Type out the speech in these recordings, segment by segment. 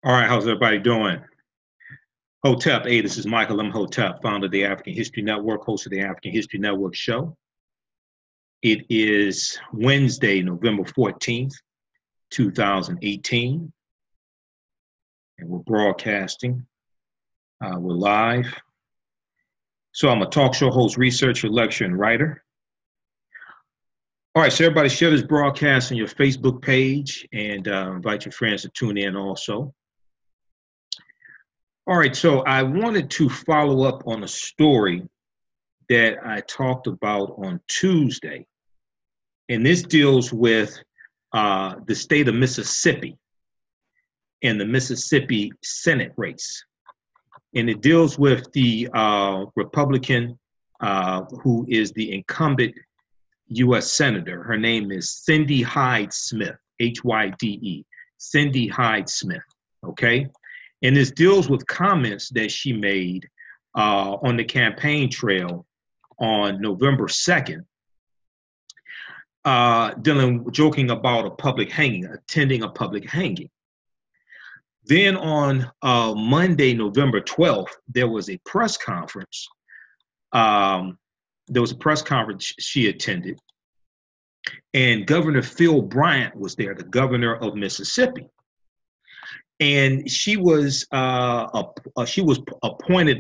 All right, how's everybody doing? Hotep, hey, this is Michael Imhotep, founder of the African History Network, host of the African History Network show. It is Wednesday, November 14th, 2018, and we're broadcasting. We're live. So I'm a talk show host, researcher, lecturer, and writer. All right, so everybody share this broadcast on your Facebook page and invite your friends to tune in also. All right, so I wanted to follow up on a story that I talked about on Tuesday, and this deals with the state of Mississippi and the Mississippi Senate race. And it deals with the Republican who is the incumbent U.S. Senator. Her name is Cindy Hyde-Smith, H-Y-D-E, Cindy Hyde-Smith, okay? And this deals with comments that she made on the campaign trail on November 2nd, joking about a public hanging, attending a public hanging. Then on Monday, November 12th, there was a press conference. She attended, and Governor Phil Bryant was there, the governor of Mississippi. And she was appointed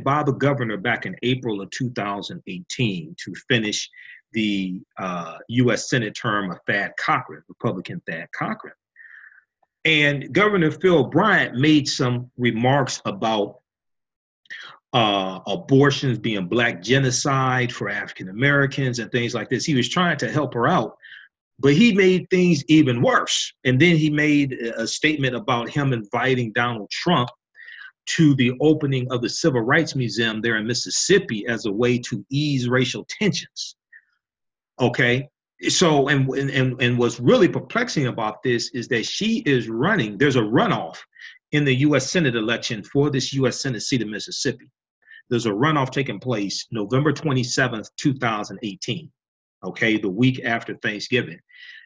by the governor back in April of 2018 to finish the U.S. Senate term of Thad Cochran, Republican Thad Cochran. And Governor Phil Bryant made some remarks about abortions being Black genocide for African Americans and things like this. He was trying to help her out, but he made things even worse. And then he made a statement about him inviting Donald Trump to the opening of the Civil Rights Museum there in Mississippi as a way to ease racial tensions. Okay. So, and what's really perplexing about this is that she is running, there's a runoff in the U.S. Senate election for this U.S. Senate seat in Mississippi. There's a runoff taking place November 27th, 2018. Okay, the week after Thanksgiving.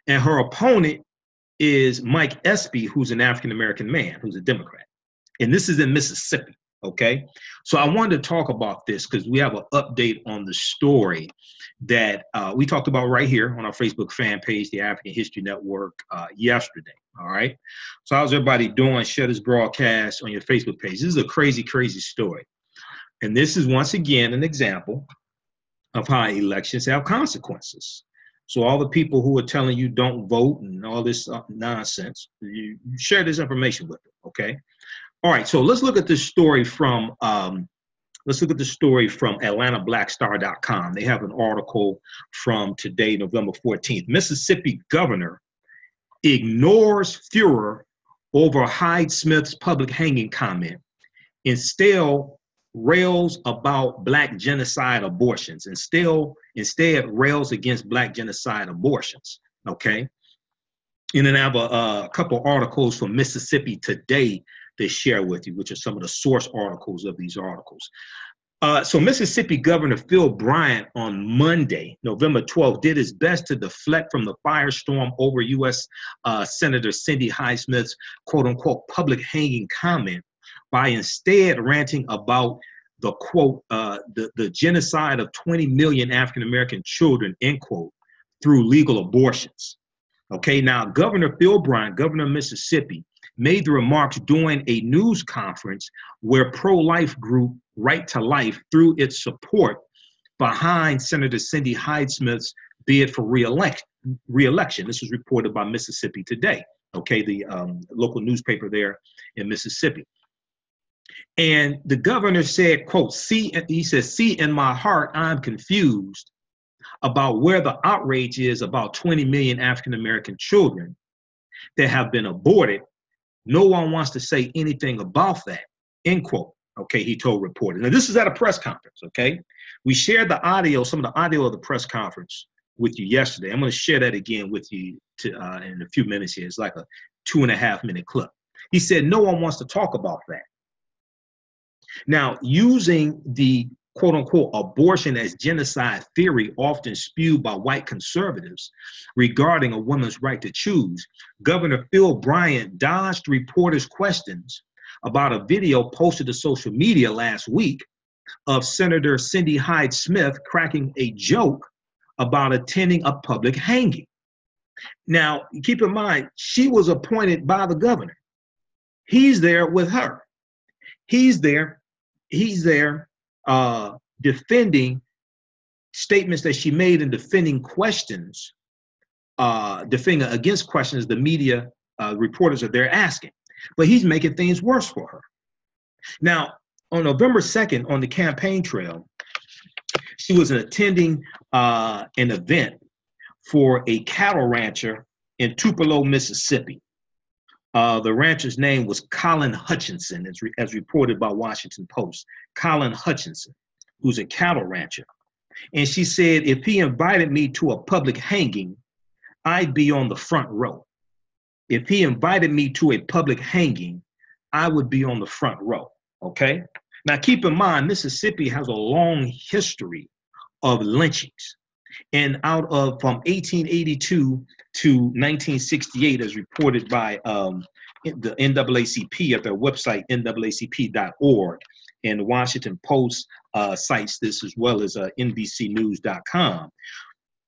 And her opponent is Mike Espy, who's an African-American man, who's a Democrat. And this is in Mississippi, okay? So I wanted to talk about this because we have an update on the story that we talked about right here on our Facebook fan page, the African History Network, yesterday, all right? So how's everybody doing? Share this broadcast on your Facebook page. This is a crazy, crazy story. And this is, once again, an example of how elections have consequences. So all the people who are telling you don't vote and all this nonsense, you share this information with them, okay? All right, so let's look at this story from AtlantaBlackStar.com. They have an article from today, November 14th. Mississippi governor ignores furor over Hyde-Smith's public hanging comment. Instead, rails about Black genocide abortions, and instead rails against Black genocide abortions, okay? And then I have a couple articles from Mississippi Today to share with you, which are some of the source articles of these articles. So Mississippi Governor Phil Bryant on Monday, November 12th, did his best to deflect from the firestorm over U.S. Senator Cindy Hyde-Smith's quote-unquote public hanging comment by instead ranting about the quote, the genocide of 20 million African-American children, end quote, through legal abortions. Okay, now Governor Phil Bryant, governor of Mississippi, made the remarks during a news conference where pro-life group Right to Life threw its support behind Senator Cindy Hyde-Smith's bid for re-election. This was reported by Mississippi Today, okay, the local newspaper there in Mississippi. And the governor said, quote, see, in my heart, I'm confused about where the outrage is about 20 million African-American children that have been aborted. No one wants to say anything about that, end quote. Okay, he told reporters. Now, this is at a press conference, okay? We shared the audio, some of the audio of the press conference with you yesterday. I'm going to share that again with you in a few minutes here. It's like a 2.5-minute clip. He said, no one wants to talk about that. Now, using the quote-unquote abortion as genocide theory often spewed by white conservatives regarding a woman's right to choose, Governor Phil Bryant dodged reporters' questions about a video posted to social media last week of Senator Cindy Hyde-Smith cracking a joke about attending a public hanging. Now, keep in mind, she was appointed by the governor. He's there with her. He's there defending statements that she made and defending questions, defending against questions the media reporters are there asking. But he's making things worse for her. Now, on November 2nd, on the campaign trail, she was attending an event for a cattle rancher in Tupelo, Mississippi. The rancher's name was Colin Hutchinson, as reported by Washington Post. Colin Hutchinson, who's a cattle rancher. And she said, if he invited me to a public hanging, I'd be on the front row. If he invited me to a public hanging, I would be on the front row, okay? Now, keep in mind, Mississippi has a long history of lynchings. And from 1882 to 1968, as reported by the NAACP at their website, naacp.org, and the Washington Post cites this as well as NBCnews.com.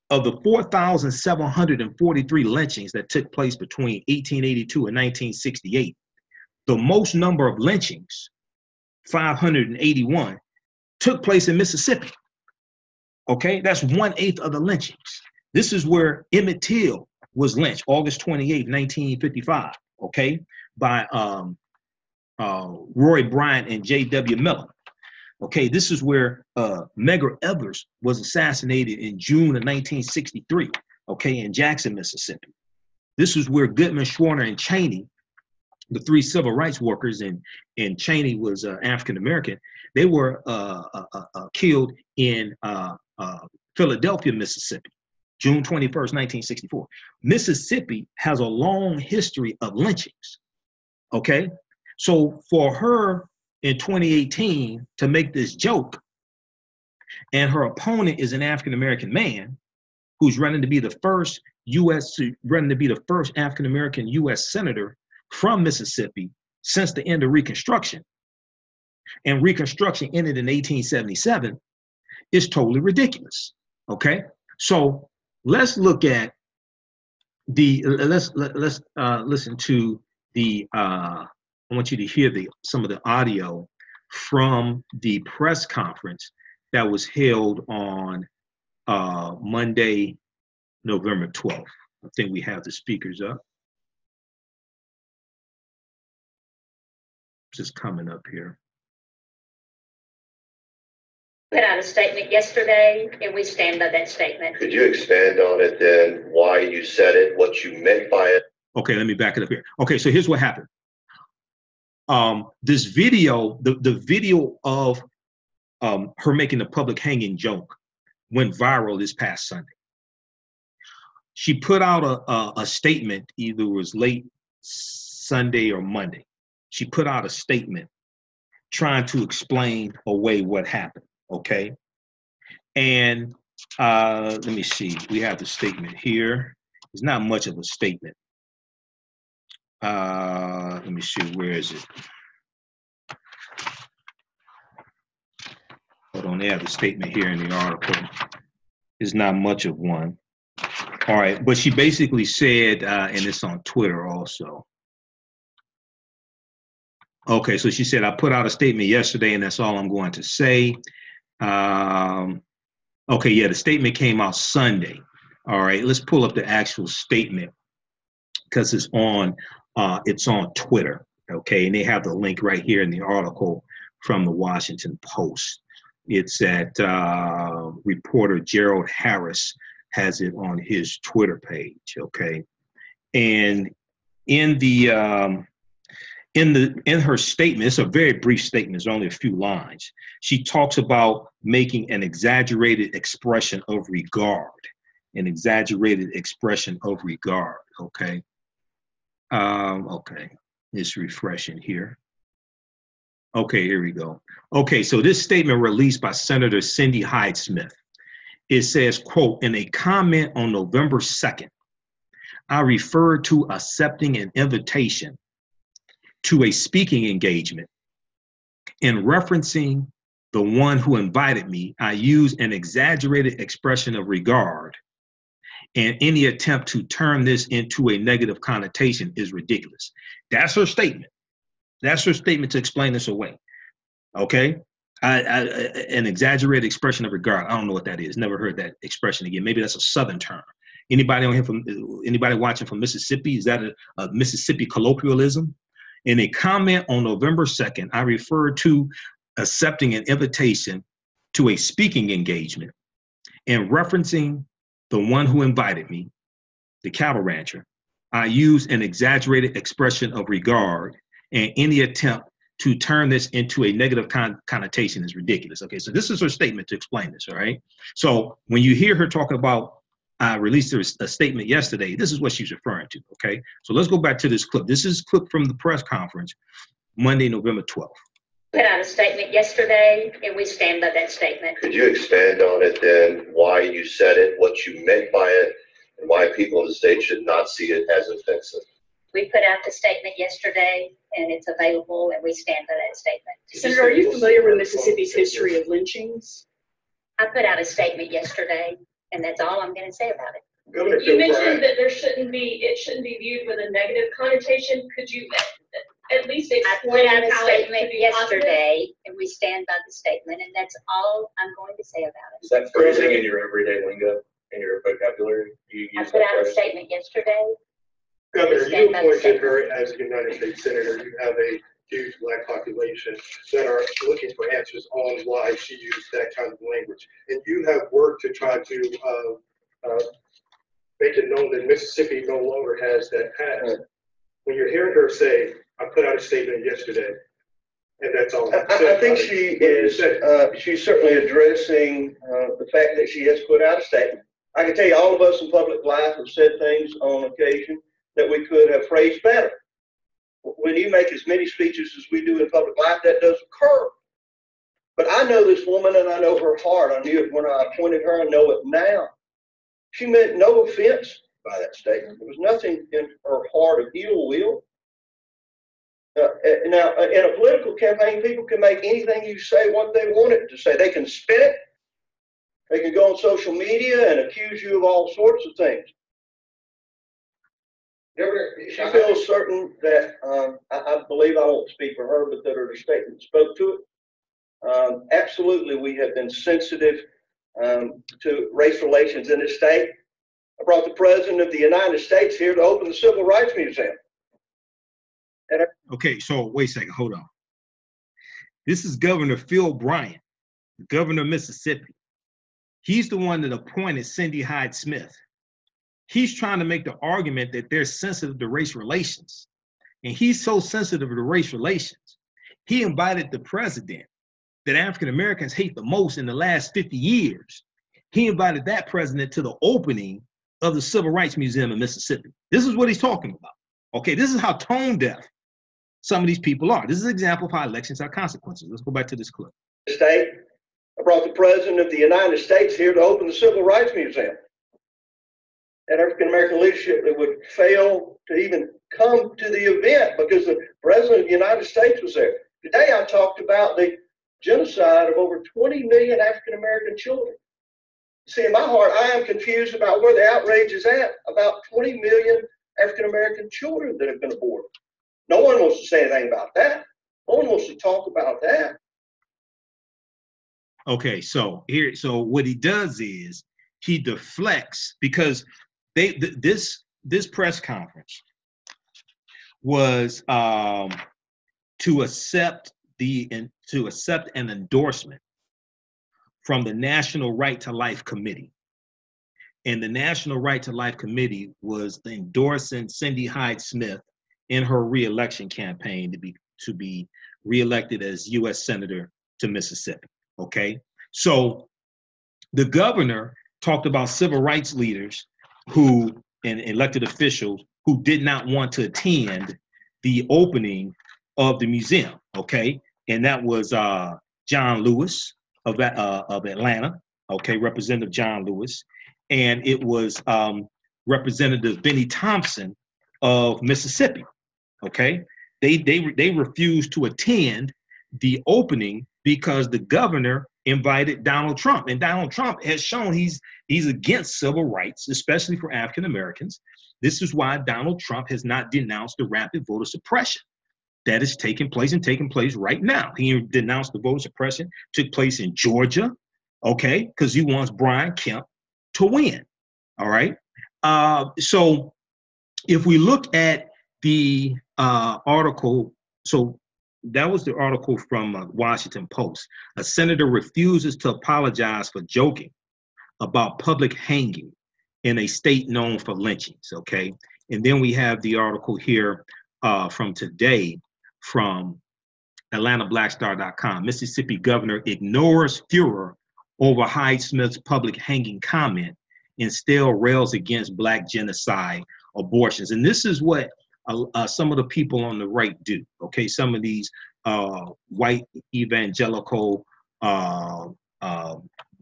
Of the 4,743 lynchings that took place between 1882 and 1968, the most number of lynchings, 581, took place in Mississippi. Okay, that's 1/8 of the lynchings. This is where Emmett Till was lynched, August 28, 1955, okay, by Roy Bryant and J.W. Miller. Okay, this is where Medgar Evers was assassinated in June of 1963, okay, in Jackson, Mississippi. This is where Goodman, Schwerner, and Cheney, the three civil rights workers, and Cheney was African-American, they were killed in Philadelphia, Mississippi, June 21st, 1964. Mississippi has a long history of lynchings, okay? So for her in 2018 to make this joke, and her opponent is an African-American man who's running to be the first African-American U.S. senator from Mississippi since the end of Reconstruction, and Reconstruction ended in 1877, is totally ridiculous. Okay, so let's look at let's listen to the. I want you to hear some of the audio from the press conference that was held on Monday, November 12th. I think we have the speakers up. Just coming up here. Put out a statement yesterday, and we stand by that statement. Could you expand on it then, why you said it, what you meant by it? Okay, let me back it up here. Okay, so here's what happened. This video, the video of her making the public hanging joke went viral this past Sunday. She put out a statement, either it was late Sunday or Monday. She put out a statement trying to explain away what happened, okay? And let me see, we have the statement here. It's not much of a statement. Let me see, where is it? Hold on, they have the statement here in the article. It's not much of one. All right, but she basically said, and it's on Twitter also. Okay, so she said, I put out a statement yesterday, and that's all I'm going to say. Okay, yeah, the statement came out Sunday. All right, let's pull up the actual statement because it's on Twitter. Okay, and they have the link right here in the article from the Washington Post. It's at reporter Gerald Harris has it on his Twitter page. Okay, and in her statement, it's a very brief statement, it's only a few lines. She talks about making an exaggerated expression of regard, okay? Okay, it's refreshing here. Okay, here we go. Okay, so this statement released by Senator Cindy Hyde-Smith, it says, quote, in a comment on November 2nd, I referred to accepting an invitation to a speaking engagement. In referencing the one who invited me, I use an exaggerated expression of regard, and any attempt to turn this into a negative connotation is ridiculous. That's her statement. That's her statement to explain this away. Okay? An exaggerated expression of regard. I don't know what that is. Never heard that expression again. Maybe that's a Southern term. Anybody watching from Mississippi? Is that a Mississippi colloquialism? In a comment on November 2nd, I referred to accepting an invitation to a speaking engagement and referencing the one who invited me, the cattle rancher. I used an exaggerated expression of regard, and any attempt to turn this into a negative connotation is ridiculous. Okay, so this is her statement to explain this, all right? So when you hear her talking about, I released a statement yesterday, this is what she's referring to, okay? So let's go back to this clip. This is a clip from the press conference, Monday, November 12th. Put out a statement yesterday, and we stand by that statement. Could you expand on it then, why you said it, what you meant by it, and why people in the state should not see it as offensive? We put out the statement yesterday, and it's available, and we stand by that statement. Senator, are you familiar with Mississippi's history of lynchings? I put out a statement yesterday, and that's all I'm going to say about it. You mentioned that it shouldn't be viewed with a negative connotation. Could you at least I explain put out a how it could statement be positive? yesterday, and we stand by the statement, and that's all I'm going to say about it. Is that phrasing in your everyday lingo, in your vocabulary? You I use put that out a phrase? statement yesterday. Governor, Stand you by the appointed statement. her as a United States Senator. You have a huge Black population that are looking for answers on why she used that kind of language. And you have worked to try to make it known that Mississippi no longer has that past. When you're hearing her say, I put out a statement yesterday, and that's all. I think she is, she's certainly addressing the fact that she has put out a statement. I can tell you all of us in public life have said things on occasion that we could have phrased better. When you make as many speeches as we do in public life, that does occur. But I know this woman and I know her heart. I knew it when I appointed her, I know it now. She meant no offense by that statement. There was nothing in her heart of ill will. Now, in a political campaign, people can make anything you say what they want it to say. They can spin it. They can go on social media and accuse you of all sorts of things. She feels certain that, I believe, I won't speak for her, but that her statement spoke to it. Absolutely, we have been sensitive to race relations in this state. I brought the President of the United States here to open the Civil Rights Museum. Okay, so wait a second, hold on. This is Governor Phil Bryant, governor of Mississippi. He's the one that appointed Cindy Hyde-Smith. He's trying to make the argument that they're sensitive to race relations. And he's so sensitive to race relations, he invited the president that African Americans hate the most in the last 50 years. He invited that president to the opening of the Civil Rights Museum in Mississippi. This is what he's talking about. Okay, this is how tone deaf some of these people are. This is an example of how elections have consequences. Let's go back to this clip. State, I brought the President of the United States here to open the Civil Rights Museum. And African American leadership that would fail to even come to the event because the President of the United States was there. Today I talked about the genocide of over 20 million African American children. See, in my heart, I am confused about where the outrage is at about 20 million African American children that have been aborted. No one wants to say anything about that. No one wants to talk about that. Okay, so what he does is he deflects, because this press conference was to accept an endorsement from the National Right to Life Committee. And the National Right to Life Committee was endorsing Cindy Hyde-Smith in her reelection campaign to be reelected as U.S. Senator to Mississippi. Okay, so the governor talked about civil rights leaders and elected officials who did not want to attend the opening of the museum. Okay, and that was John Lewis of Atlanta. Okay, Representative John Lewis, and it was Representative Benny Thompson of Mississippi. Okay, they refused to attend the opening because the governor invited Donald Trump, and Donald Trump has shown he's against civil rights, especially for African Americans. This is why Donald Trump has not denounced the rapid voter suppression that is taking place right now. He denounced the voter suppression took place in Georgia, okay, because he wants Brian Kemp to win. All right. So if we look at the article, so that was the article from Washington Post. A senator refuses to apologize for joking about public hanging in a state known for lynchings, okay? And then we have the article here from today from AtlantaBlackStar.com. Mississippi governor ignores furor over Hyde-Smith's public hanging comment and still rails against Black genocide abortions. And this is what some of the people on the right do, okay? Some of these white evangelical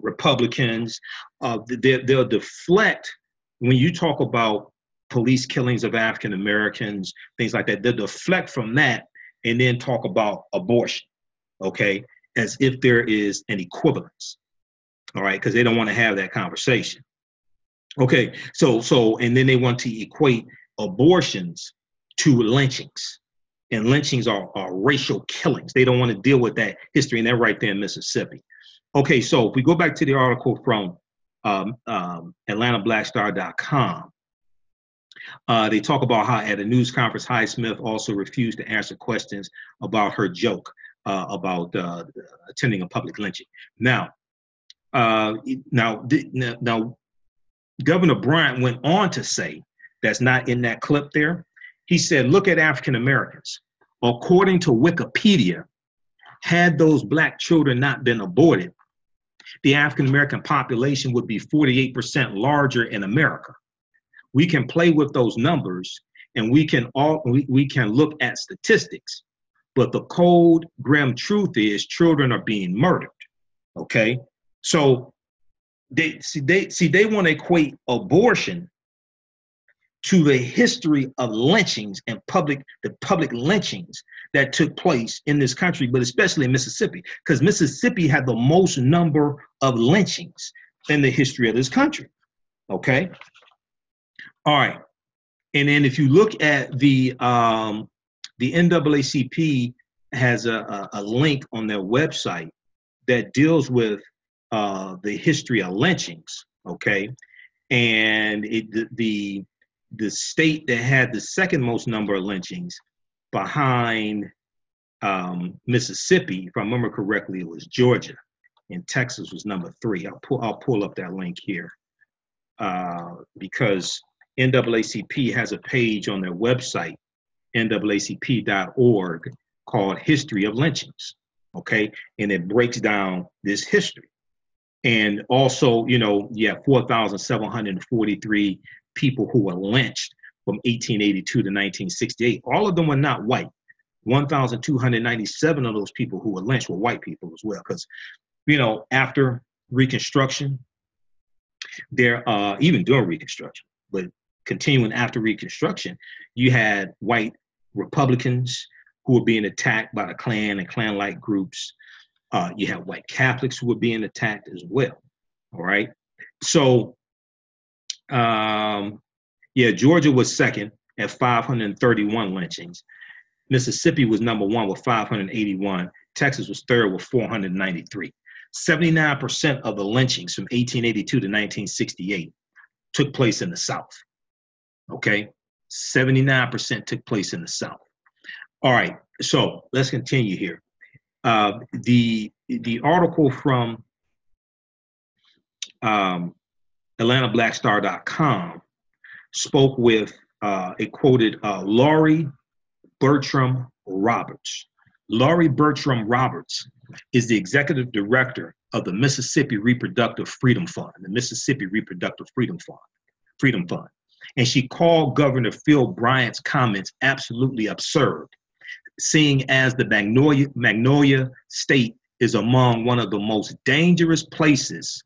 Republicans, they'll deflect when you talk about police killings of African Americans, things like that. They'll deflect from that and then talk about abortion, okay, as if there is an equivalence, all right, because they don't want to have that conversation. Okay, so and then they want to equate abortions to lynchings, and lynchings are racial killings. They don't want to deal with that history, and they're right there in Mississippi. Okay, so if we go back to the article from AtlantaBlackStar.com, they talk about how at a news conference, Hyde-Smith also refused to answer questions about her joke about attending a public lynching. Now, Governor Bryant went on to say, that's not in that clip there. He said, look at African Americans. According to Wikipedia, had those Black children not been aborted, the African American population would be 48% larger in America. We can play with those numbers and we can look at statistics, but the cold, grim truth is children are being murdered. Okay, so they want to equate abortion to the history of lynchings and the public lynchings that took place in this country, but especially in Mississippi, because Mississippi had the most number of lynchings in the history of this country. Okay. All right. And then if you look at the NAACP has a link on their website that deals with the history of lynchings. Okay. And the state that had the second most number of lynchings behind Mississippi, if I remember correctly, it was Georgia, and Texas was number 3. I'll pull up that link here because NAACP has a page on their website, naacp.org, called History of Lynchings, okay? And it breaks down this history. And also, you have 4,743 people who were lynched from 1882 to 1968. All of them were not white. 1,297 of those people who were lynched were white people as well. Because, after Reconstruction, even during Reconstruction, but continuing after Reconstruction, you had white Republicans who were being attacked by the Klan and Klan-like groups. You had white Catholics who were being attacked as well. All right. So, Georgia was second at 531 lynchings. Mississippi was number 1 with 581. Texas was third with 493. 79% of the lynchings from 1882 to 1968 took place in the South. Okay, 79% took place in the South. All right, so let's continue here. The article from AtlantaBlackStar.com spoke with, it quoted Laurie Bertram Roberts. Laurie Bertram Roberts is the executive director of the Mississippi Reproductive Freedom Fund, the Mississippi Reproductive Freedom Fund. And she called Governor Phil Bryant's comments absolutely absurd, seeing as the Magnolia State is among one of the most dangerous places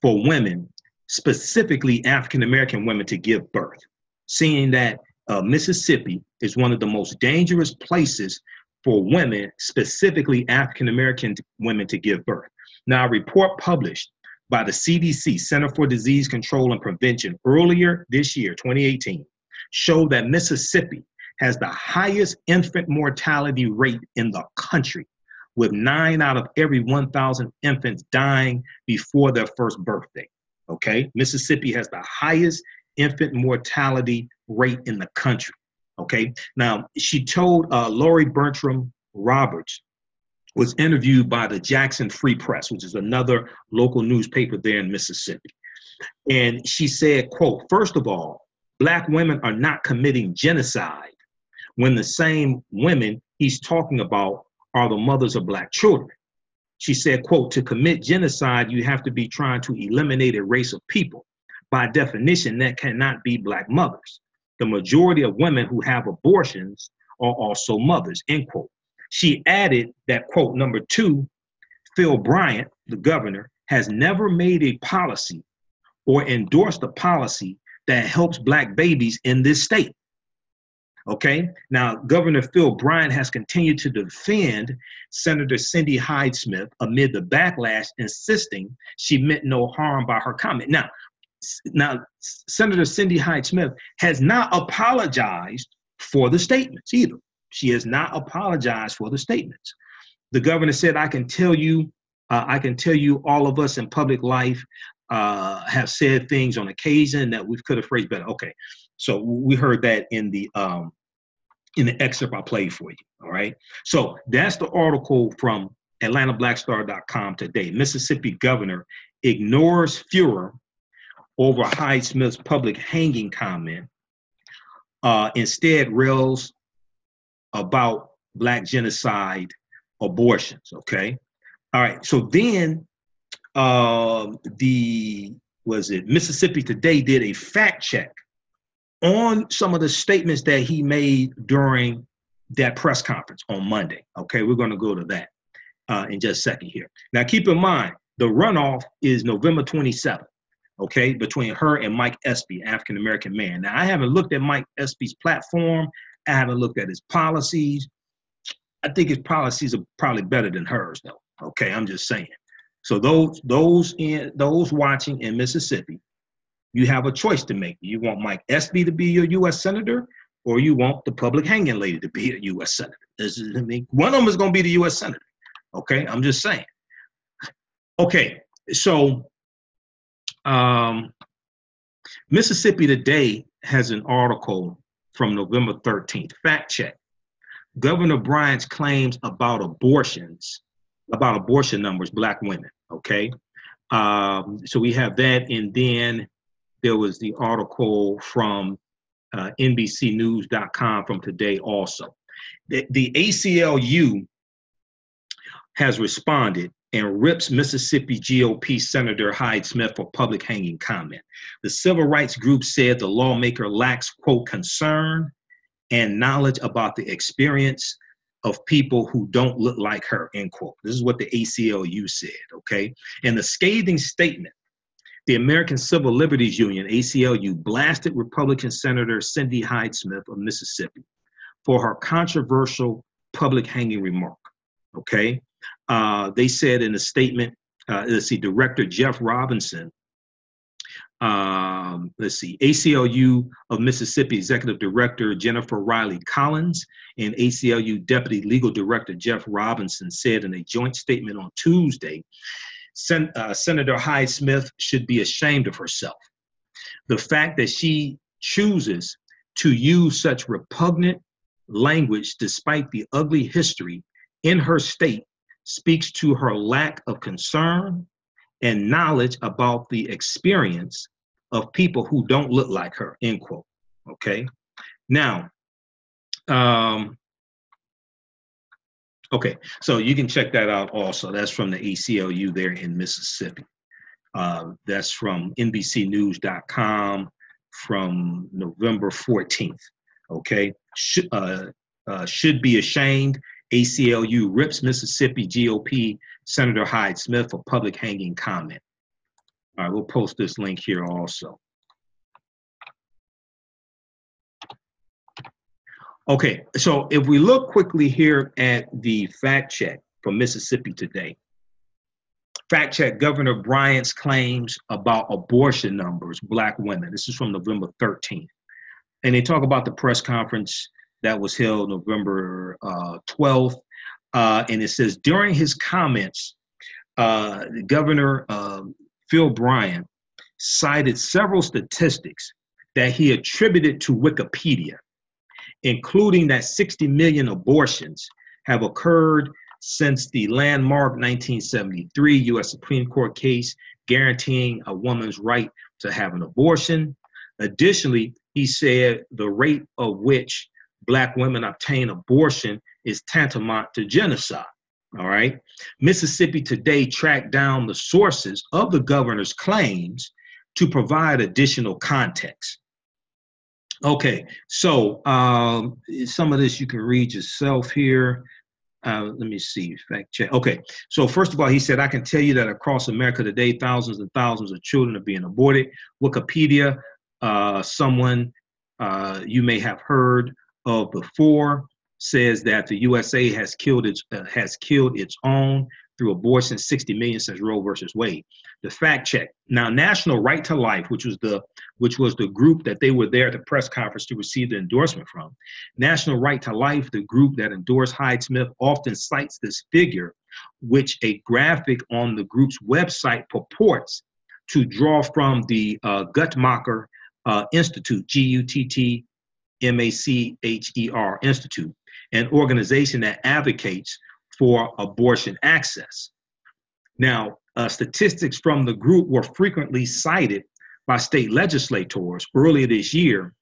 for women, specifically African-American women, to give birth, seeing that Mississippi is one of the most dangerous places for women, specifically African-American women, to give birth. Now, a report published by the CDC, Center for Disease Control and Prevention, earlier this year, 2018, showed that Mississippi has the highest infant mortality rate in the country, with 9 out of every 1,000 infants dying before their first birthday. Okay, Mississippi has the highest infant mortality rate in the country. Okay, now she told Lori Bertram Roberts, was interviewed by the Jackson Free Press, which is another local newspaper there in Mississippi. And she said, quote, "First of all, Black women are not committing genocide when the same women he's talking about are the mothers of Black children." She said, quote, "To commit genocide, you have to be trying to eliminate a race of people. By definition, that cannot be Black mothers. The majority of women who have abortions are also mothers," end quote. She added that, quote, "Number two, Phil Bryant, the governor, has never made a policy or endorsed a policy that helps Black babies in this state." Okay, now Governor Phil Bryant has continued to defend Senator Cindy Hyde-Smith amid the backlash, insisting she meant no harm by her comment. Now, Senator Cindy Hyde-Smith has not apologized for the statements either. She has not apologized for the statements. The governor said, I can tell you, all of us in public life have said things on occasion that we could have phrased better." Okay, so we heard that in the excerpt I played for you. All right, so that's the article from AtlantaBlackStar.com today. Mississippi governor ignores furor over Hyde-Smith's public hanging comment. Instead rails about Black genocide abortions. Okay, all right. So then, Mississippi Today did a fact check on some of the statements that he made during that press conference on Monday. Okay, we're going to go to that in just a second here. Now, keep in mind, the runoff is November 27th. Okay, between her and Mike Espy, African-American man. Now, I haven't looked at Mike Espy's platform. I haven't looked at his policies. I think his policies are probably better than hers, though. Okay, I'm just saying. So those watching in Mississippi, you have a choice to make. You want Mike Espy to be your U.S. senator, or you want the public hanging lady to be a U.S. senator. One of them is going to be the U.S. senator. Okay, I'm just saying. Okay, so Mississippi Today has an article from November 13th. Fact check. Governor Bryant's claims about abortion numbers, Black women. Okay. So we have that. And then there was the article from NBCnews.com from today also. The ACLU has responded and rips Mississippi GOP Senator Hyde-Smith for public hanging comment. The civil rights group said the lawmaker lacks, quote, concern and knowledge about the experience of people who don't look like her, end quote. This is what the ACLU said, okay? In the scathing statement, the American Civil Liberties Union, ACLU, blasted Republican Senator Cindy Hyde-Smith of Mississippi for her controversial public hanging remark, okay? They said in a statement, Director Jeff Robinson, ACLU of Mississippi Executive Director Jennifer Riley Collins and ACLU Deputy Legal Director Jeff Robinson said in a joint statement on Tuesday, Senator Hyde-Smith should be ashamed of herself. The fact that she chooses to use such repugnant language despite the ugly history in her state speaks to her lack of concern and knowledge about the experience of people who don't look like her, end quote. Okay. Now, okay, so you can check that out also. That's from the ACLU there in Mississippi. That's from NBCnews.com from November 14th. Okay. Should be ashamed. ACLU rips Mississippi GOP Senator Hyde-Smith for public hanging comment. All right, we'll post this link here also. Okay, so if we look quickly here at the fact check from Mississippi Today, fact check Governor Bryant's claims about abortion numbers, Black women. This is from November 13th. And they talk about the press conference that was held November 12th. And it says, during his comments, Governor Phil Bryant cited several statistics that he attributed to Wikipedia, including that 60 million abortions have occurred since the landmark 1973 U.S. Supreme Court case guaranteeing a woman's right to have an abortion. Additionally, he said the rate of which Black women obtain abortion is tantamount to genocide. All right. Mississippi Today tracked down the sources of the governor's claims to provide additional context. Okay, so some of this you can read yourself here. Let me see, fact check. Okay, so first of all, he said, I can tell you that across America today, thousands and thousands of children are being aborted. Wikipedia, someone you may have heard of before, says that the USA has killed its own through abortion, 60 million since Roe versus Wade. The fact check. Now, National Right to Life, which was the group that they were there at the press conference to receive the endorsement from. National Right to Life, the group that endorsed Hyde-Smith, often cites this figure, which a graphic on the group's website purports to draw from the Guttmacher Institute, Guttmacher Institute, an organization that advocates for abortion access. Now, statistics from the group were frequently cited by state legislators earlier this year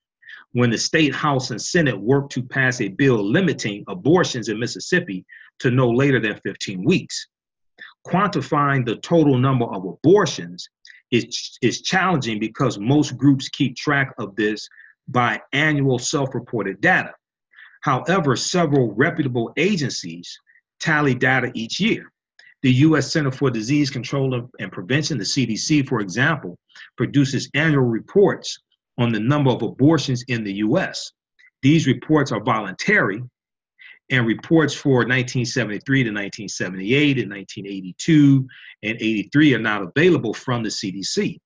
when the state House and Senate worked to pass a bill limiting abortions in Mississippi to no later than 15 weeks. Quantifying the total number of abortions is challenging because most groups keep track of this by annual self-reported data. However, several reputable agencies tally data each year. The U.S. Center for Disease Control and Prevention, the CDC, for example, produces annual reports on the number of abortions in the U.S. These reports are voluntary, and reports for 1973 to 1978 and 1982 and 83 are not available from the CDC.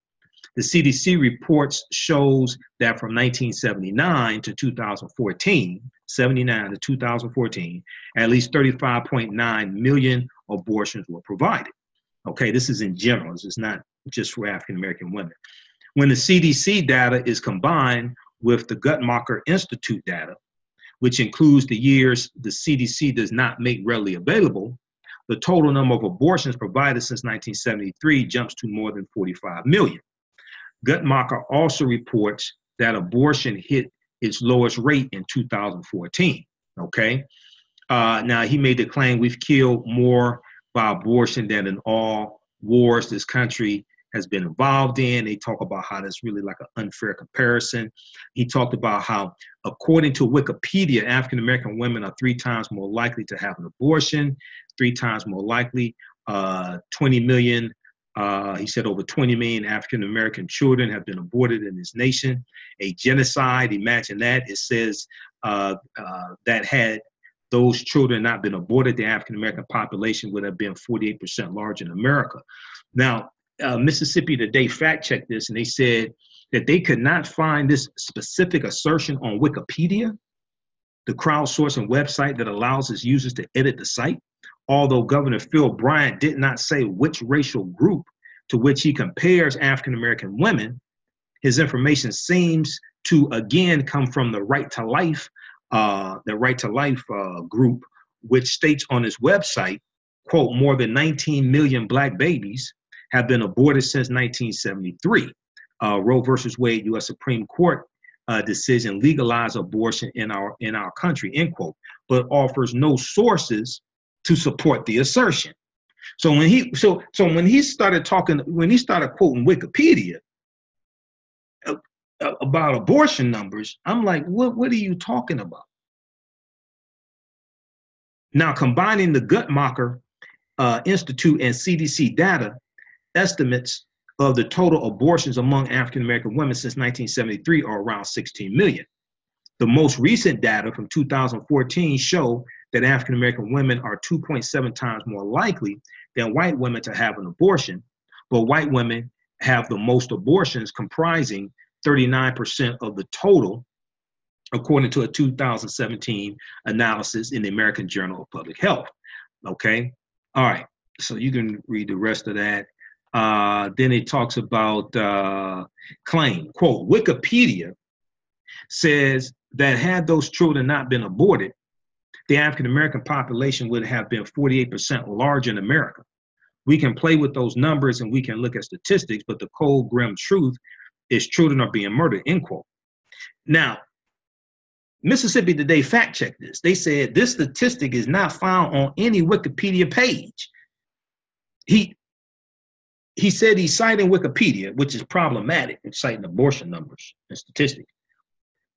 The CDC reports shows that from 1979 to 2014, 79 to 2014, at least 35.9 million abortions were provided. Okay, this is in general. This is not just for African-American women. When the CDC data is combined with the Guttmacher Institute data, which includes the years the CDC does not make readily available, the total number of abortions provided since 1973 jumps to more than 45 million. Guttmacher also reports that abortion hit its lowest rate in 2014, okay? Now, he made the claim we've killed more by abortion than in all wars this country has been involved in. They talk about how that's really like an unfair comparison. He talked about how, according to Wikipedia, African-American women are 3 times more likely to have an abortion, 3 times more likely, 20 million, he said over 20 million African-American children have been aborted in this nation. A genocide, imagine that. It says that had those children not been aborted, the African-American population would have been 48% larger in America. Now, Mississippi Today fact-checked this, and they said that they could not find this specific assertion on Wikipedia, the crowdsourcing website that allows its users to edit the site. Although Governor Phil Bryant did not say which racial group to which he compares African-American women, his information seems to again come from the Right to Life, group, which states on its website, quote, more than 19 million Black babies have been aborted since 1973. Roe versus Wade, U.S. Supreme Court decision legalized abortion in our country, end quote, but offers no sources to support the assertion. So when he started quoting Wikipedia about abortion numbers, I'm like, what are you talking about? Now, combining the Guttmacher Institute and CDC data, estimates of the total abortions among African-American women since 1973 are around 16 million. The most recent data from 2014 show that African American women are 2.7 times more likely than white women to have an abortion, but white women have the most abortions, comprising 39% of the total, according to a 2017 analysis in the American Journal of Public Health. Okay, all right, so you can read the rest of that. Then it talks about claim, quote, Wikipedia says that had those children not been aborted, the African-American population would have been 48% larger in America. We can play with those numbers and we can look at statistics, but the cold, grim truth is children are being murdered, end quote. Now, Mississippi Today fact-checked this. They said this statistic is not found on any Wikipedia page. He said he's citing Wikipedia, which is problematic in citing abortion numbers and statistics.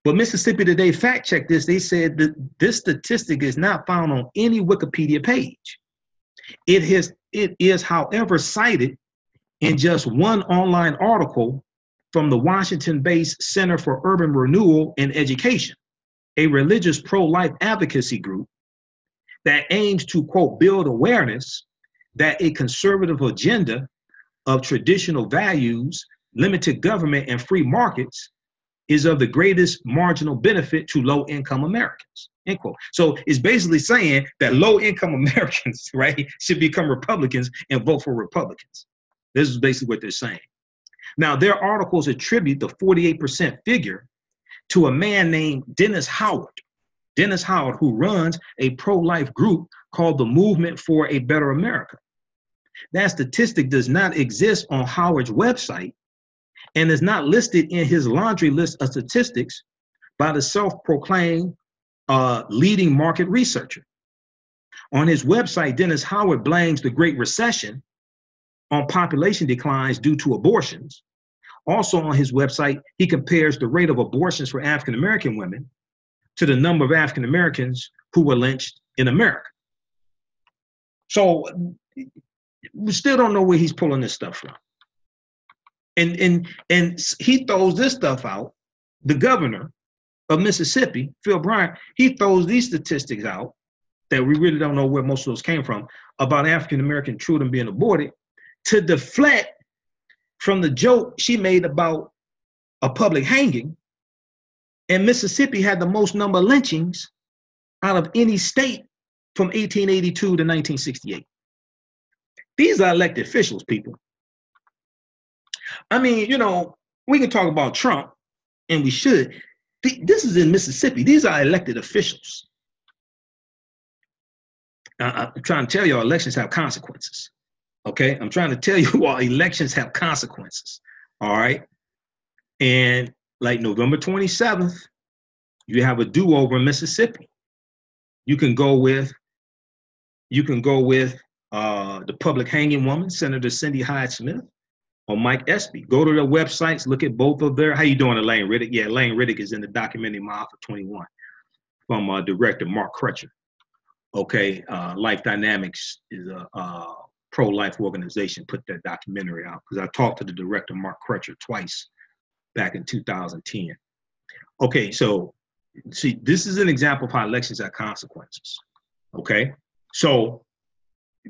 But Mississippi Today fact-checked this. They said that this statistic is not found on any Wikipedia page. It is, however, cited in just one online article from the Washington-based Center for Urban Renewal and Education, a religious pro-life advocacy group that aims to, quote, build awareness that a conservative agenda of traditional values, limited government, and free markets is of the greatest marginal benefit to low-income Americans, end quote. So it's basically saying that low-income Americans, right, should become Republicans and vote for Republicans. This is basically what they're saying. Now, their articles attribute the 48% figure to a man named Dennis Howard. Dennis Howard, who runs a pro-life group called the Movement for a Better America. That statistic does not exist on Howard's website and is not listed in his laundry list of statistics by the self-proclaimed leading market researcher. On his website, Dennis Howard blames the Great Recession on population declines due to abortions. Also on his website, he compares the rate of abortions for African-American women to the number of African-Americans who were lynched in America. So we still don't know where he's pulling this stuff from. And he throws this stuff out. The governor of Mississippi, Phil Bryant, he throws these statistics out that we really don't know where most of those came from about African-American children being aborted to deflect from the joke she made about a public hanging. And Mississippi had the most number of lynchings out of any state from 1882 to 1968. These are elected officials, people. I mean, you know, we can talk about Trump, and we should. This is in Mississippi. These are elected officials. I'm trying to tell you, elections have consequences. Okay, I'm trying to tell you all elections have consequences. All right, and like November 27th, you have a do-over in Mississippi. You can go with the public hanging woman, Senator Cindy Hyde-Smith, or Mike Espy. Go to their websites, look at both of their, how you doing, Elaine Riddick? Yeah, Elaine Riddick is in the documentary My Alpha 21 from director Mark Crutcher. Okay, Life Dynamics is a pro-life organization, put that documentary out because I talked to the director Mark Crutcher twice back in 2010. Okay, so see, this is an example of how elections have consequences. Okay, so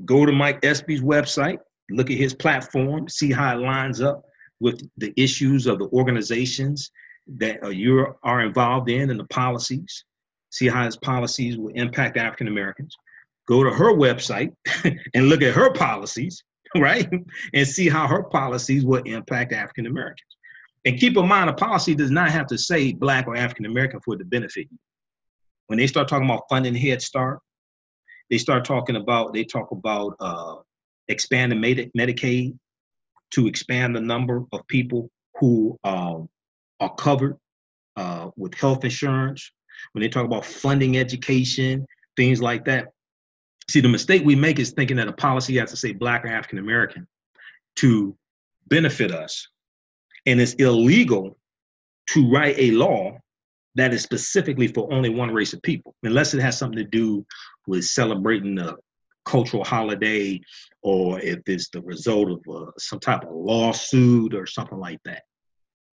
go to Mike Espy's website, look at his platform, see how it lines up with the issues of the organizations that you are involved in and the policies. See how his policies will impact African Americans. Go to her website and look at her policies, right? And see how her policies will impact African Americans. And keep in mind, a policy does not have to say Black or African American for it to benefit you. When they start talking about funding Head Start, they talk about expanding Medicaid to expand the number of people who are covered with health insurance. When they talk about funding education, things like that. See, the mistake we make is thinking that a policy has to say Black or African American to benefit us. And it's illegal to write a law that is specifically for only one race of people, unless it has something to do with celebrating a cultural holiday, or if it's the result of some type of lawsuit or something like that.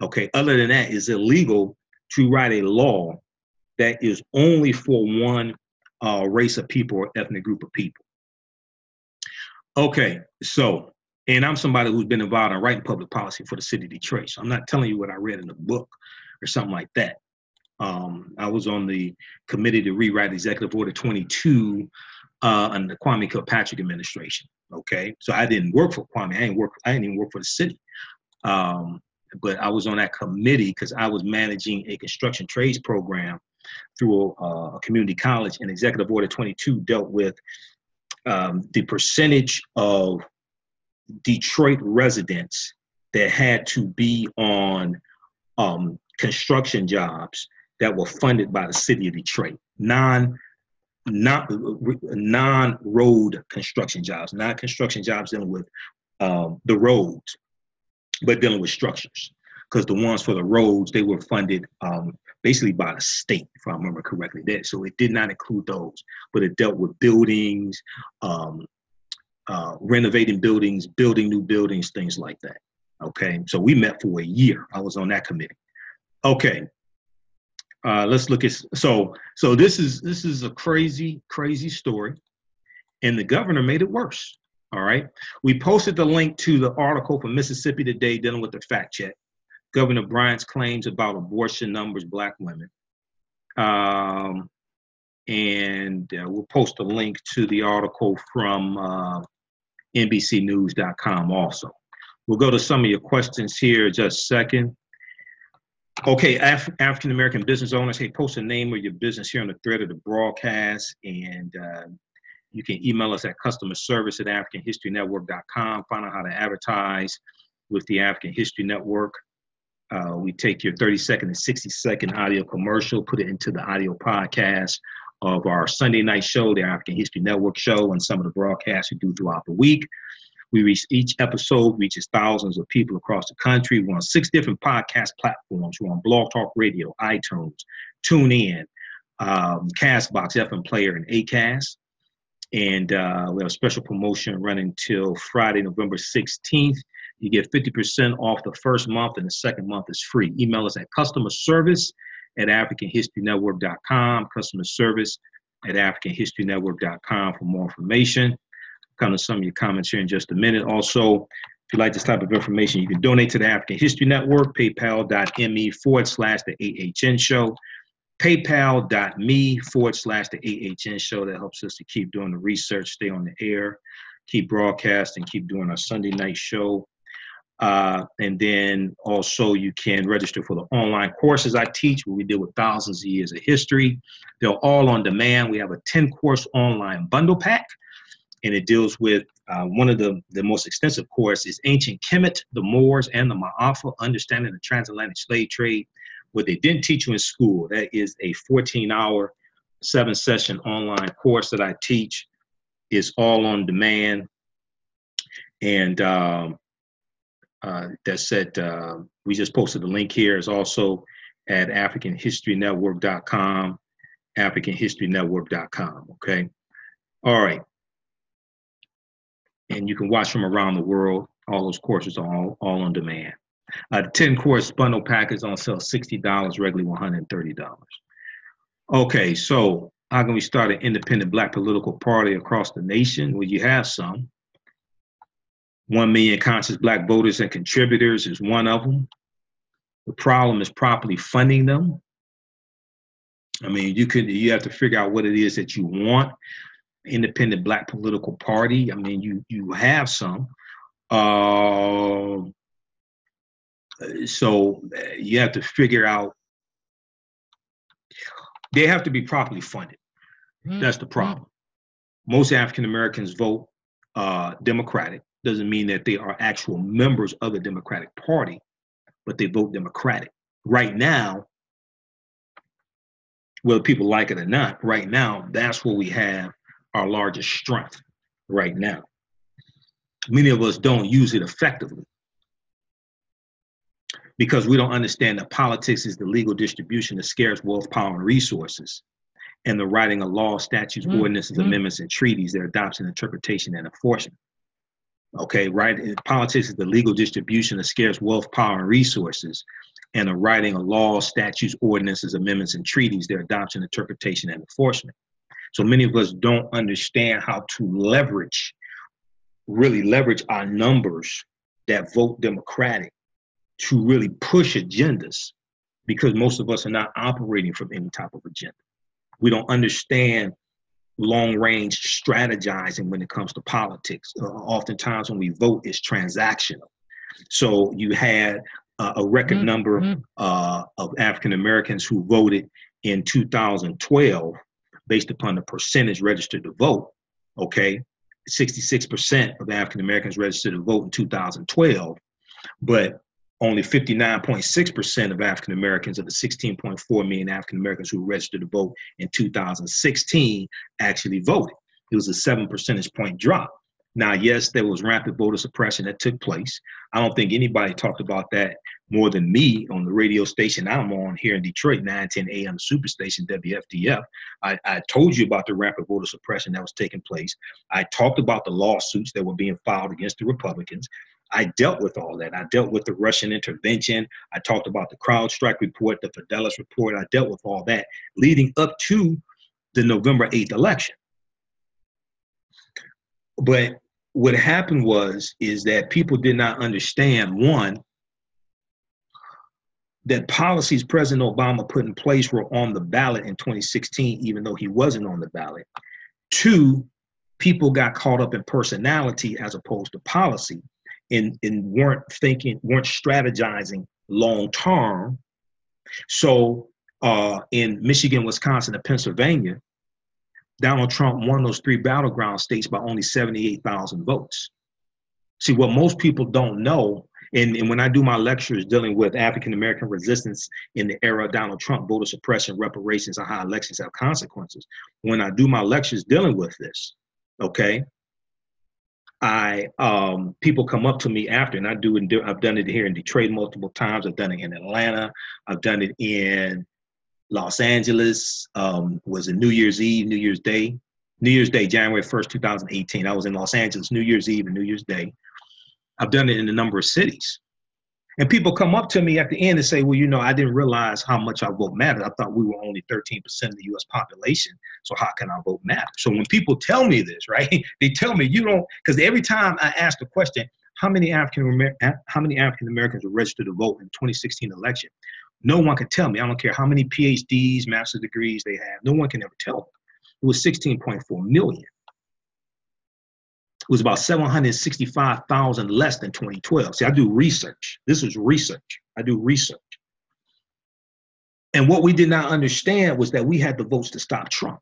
Okay, other than that, it's illegal to write a law that is only for one race of people or ethnic group of people. Okay, so, and I'm somebody who's been involved in writing public policy for the city of Detroit. So I'm not telling you what I read in a book or something like that. I was on the committee to rewrite Executive Order 22 under the Kwame Kilpatrick administration. Okay, so I didn't work for Kwame. I didn't even work for the city. But I was on that committee because I was managing a construction trades program through a community college, and Executive Order 22 dealt with the percentage of Detroit residents that had to be on construction jobs that were funded by the city of Detroit, non-road construction jobs, not construction jobs dealing with the roads, but dealing with structures. Because the ones for the roads, they were funded basically by the state, if I remember correctly. So it did not include those, but it dealt with buildings, renovating buildings, building new buildings, things like that. Okay, so we met for a year. I was on that committee. Okay, let's look at, so this is a crazy story, and the governor made it worse. All right, we posted the link to the article from Mississippi Today dealing with the fact check. Governor Bryant's claims about abortion numbers, Black women. And we'll post a link to the article from NBCnews.com also. We'll go to some of your questions here in just a second. Okay, African-American business owners, hey, post the name of your business here on the thread of the broadcast, and you can email us at customerservice@africanhistorynetwork.com. Find out how to advertise with the African History Network. We take your 30-second and 60-second audio commercial, put it into the audio podcast of our Sunday night show, the African History Network show, and some of the broadcasts we do throughout the week. Each episode reaches thousands of people across the country. We're on 6 different podcast platforms. We're on Blog Talk Radio, iTunes, TuneIn, Castbox, FM Player, and Acast. And we have a special promotion running till Friday, November 16th. You get 50% off the first month, and the second month is free. Email us at customerservice@africanhistorynetwork.com, customerservice@africanhistorynetwork.com for more information. Come to some of your comments here in just a minute. Also, if you like this type of information, you can donate to the African History Network, paypal.me/the AHN show, paypal.me/the AHN show. That helps us to keep doing the research, stay on the air, keep broadcasting, keep doing our Sunday night show. And then also you can register for the online courses I teach, where we deal with thousands of years of history. They're all on demand. We have a 10-course online bundle pack, and it deals with one of the most extensive courses, Ancient Kemet, the Moors, and the Ma'afa, Understanding the Transatlantic Slave Trade. What they didn't teach you in school, that is a 14-hour, 7-session online course that I teach. It's all on demand. And that's at, we just posted the link here. It's also at AfricanHistoryNetwork.com, AfricanHistoryNetwork.com, okay? All right. And you can watch from around the world. All those courses are all on demand. The 10-course bundle pack is on sale $60, regularly $130. Okay, so how can we start an independent Black political party across the nation? Well, you have some. 1 million conscious Black voters and contributors is one of them. The problem is properly funding them. I mean, you have to figure out what it is that you want. Independent Black political party. I mean, you have some. So you have to figure out, they have to be properly funded. That's the problem. Most African Americans vote Democratic. Doesn't mean that they are actual members of the Democratic Party, but they vote Democratic. Right now, whether people like it or not, right now, that's where we have our largest strength right now. Many of us don't use it effectively because we don't understand that politics is the legal distribution of scarce wealth, power, and resources, and the writing of laws, statutes, ordinances, amendments, and treaties, their adoption, interpretation, and enforcement. Okay, right? Politics is the legal distribution of scarce wealth, power, and resources, and of writing of laws, statutes, ordinances, amendments, and treaties, their adoption, interpretation, and enforcement. So many of us don't understand how to really leverage our numbers that vote Democratic to really push agendas, because most of us are not operating from any type of agenda. We don't understand long-range strategizing when it comes to politics. Oftentimes when we vote, it's transactional. So you had a record number of African Americans who voted in 2012 based upon the percentage registered to vote, okay? 66% of African Americans registered to vote in 2012, but only 59.6% of African Americans of the 16.4 million African Americans who registered to vote in 2016 actually voted. It was a 7 percentage point drop. Now, yes, there was rampant voter suppression that took place. I don't think anybody talked about that more than me on the radio station I'm on here in Detroit, 910 AM Superstation WFDF. I told you about the rampant voter suppression that was taking place. I talked about the lawsuits that were being filed against the Republicans. I dealt with all that. I dealt with the Russian intervention. I talked about the CrowdStrike report, the Fidelis report. I dealt with all that leading up to the November 8th election. But what happened is that people did not understand, one, that policies President Obama put in place were on the ballot in 2016, even though he wasn't on the ballot. Two, people got caught up in personality as opposed to policy. And weren't strategizing long term. So in Michigan, Wisconsin, and Pennsylvania, Donald Trump won those three battleground states by only 78,000 votes. See, what most people don't know, and when I do my lectures dealing with African American resistance in the era of Donald Trump, voter suppression, reparations, and how elections have consequences, when I do my lectures dealing with this, okay, people come up to me after, and I've done it here in Detroit multiple times. I've done it in Atlanta. I've done it in Los Angeles. Was it New Year's Eve, New Year's Day, January 1st, 2018. I was in Los Angeles, New Year's Eve and New Year's Day. I've done it in a number of cities. And people come up to me at the end and say, well, you know, I didn't realize how much our vote mattered. I thought we were only 13% of the US population. So how can our vote matter? So when people tell me this, right, they tell me you don't, because every time I ask the question, how many African Americans were registered to vote in the 2016 election? No one can tell me. I don't care how many PhDs, master's degrees they have. No one can ever tell me. It was 16.4 million. It was about 765,000 less than 2012. See, I do research. This is research. I do research. And what we did not understand was that we had the votes to stop Trump.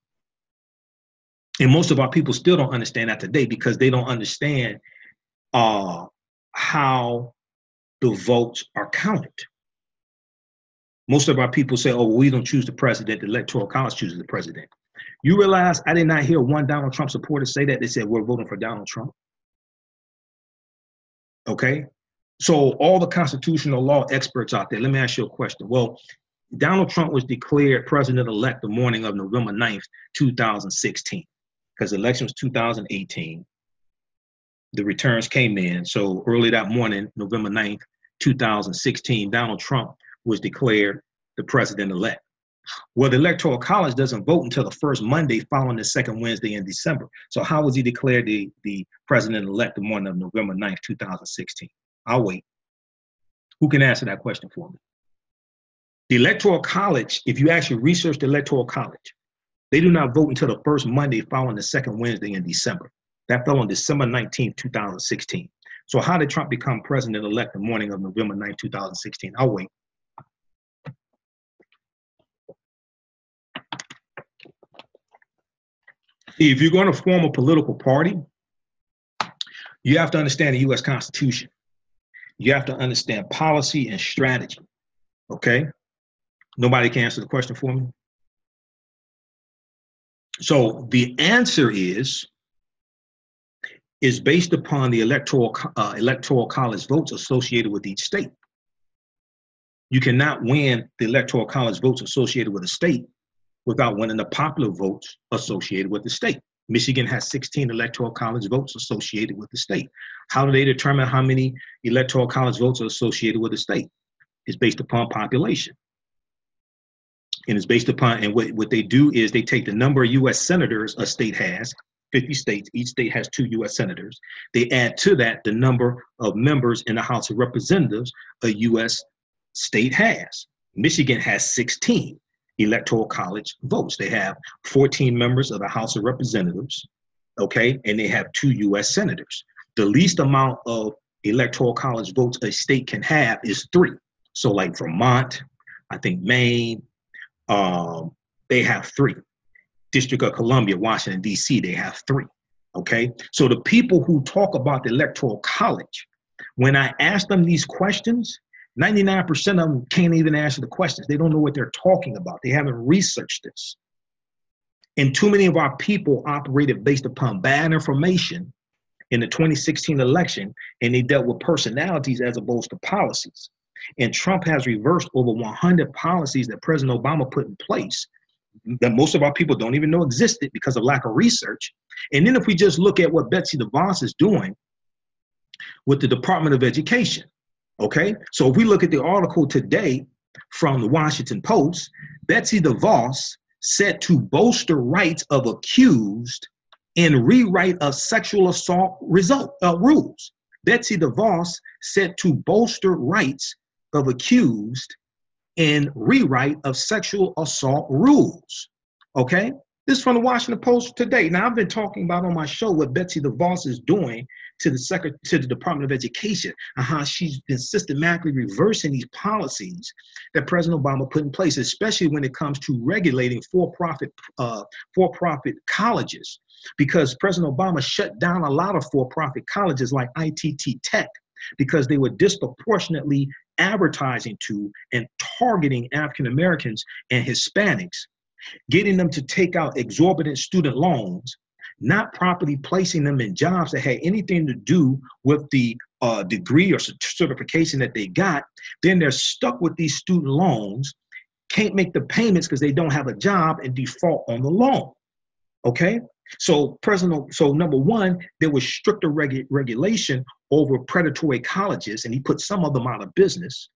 And most of our people still don't understand that today because they don't understand how the votes are counted. Most of our people say, oh, well, we don't choose the president, the Electoral College chooses the president. You realize I did not hear one Donald Trump supporter say that. They said, we're voting for Donald Trump. Okay? So all the constitutional law experts out there, let me ask you a question. Well, Donald Trump was declared president-elect the morning of November 9th, 2016, because the election was 2018. The returns came in. So early that morning, November 9th, 2016, Donald Trump was declared the president-elect. Well, the Electoral College doesn't vote until the first Monday following the second Wednesday in December. So how was he declared the president-elect the morning of November 9th, 2016? I'll wait. Who can answer that question for me? The Electoral College, if you actually research the Electoral College, they do not vote until the first Monday following the second Wednesday in December. That fell on December 19th, 2016. So how did Trump become president-elect the morning of November 9th, 2016? I'll wait. If you're going to form a political party, you have to understand the U.S. Constitution. You have to understand policy and strategy, okay? Nobody can answer the question for me? So the answer is based upon the electoral college votes associated with each state. You cannot win the Electoral College votes associated with a state without winning the popular votes associated with the state. Michigan has 16 Electoral College votes associated with the state. How do they determine how many Electoral College votes are associated with the state? It's based upon population. And it's based upon, and what they do is they take the number of U.S. senators a state has, 50 states, each state has 2 U.S. senators. They add to that the number of members in the House of Representatives a U.S. state has. Michigan has 16 electoral college votes. They have 14 members of the House of Representatives, okay, and they have 2 U.S. senators. The least amount of electoral college votes a state can have is 3. So like Vermont, I think Maine, they have 3. District of Columbia, Washington, D.C., they have 3, okay? So the people who talk about the Electoral College, when I ask them these questions, 99% of them can't even answer the questions. They don't know what they're talking about. They haven't researched this. And too many of our people operated based upon bad information in the 2016 election, and they dealt with personalities as opposed to policies. And Trump has reversed over 100 policies that President Obama put in place that most of our people don't even know existed because of lack of research. And then if we just look at what Betsy DeVos is doing with the Department of Education, okay? So if we look at the article today from the Washington Post, Betsy DeVos set to bolster rights of accused in rewrite of sexual assault rules. Betsy DeVos set to bolster rights of accused in rewrite of sexual assault rules, okay? This is from the Washington Post today. Now, I've been talking about on my show what Betsy DeVos is doing to the Department of Education and how she's been systematically reversing these policies that President Obama put in place, especially when it comes to regulating for-profit colleges, because President Obama shut down a lot of for-profit colleges like ITT Tech because they were disproportionately advertising to and targeting African Americans and Hispanics, getting them to take out exorbitant student loans, not properly placing them in jobs that had anything to do with the degree or certification that they got. Then they're stuck with these student loans, can't make the payments because they don't have a job and default on the loan, okay? So number one, there was stricter regulation over predatory colleges, and he put some of them out of business.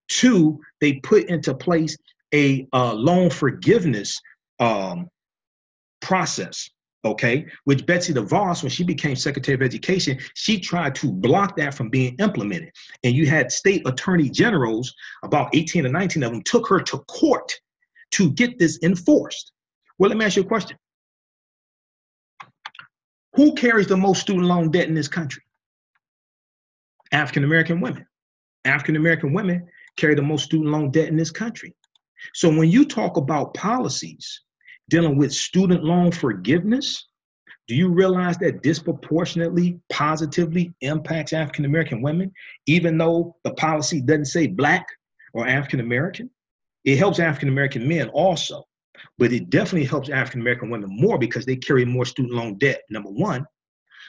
2, they put into place a loan forgiveness process, okay, which Betsy DeVos, when she became Secretary of Education, she tried to block that from being implemented. And you had state attorney generals, about 18 or 19 of them, took her to court to get this enforced. Well, let me ask you a question. Who carries the most student loan debt in this country? African-American women. African-American women carry the most student loan debt in this country. So when you talk about policies dealing with student loan forgiveness, do you realize that disproportionately, positively impacts African-American women, even though the policy doesn't say Black or African-American? It helps African-American men also, but it definitely helps African-American women more because they carry more student loan debt, number one.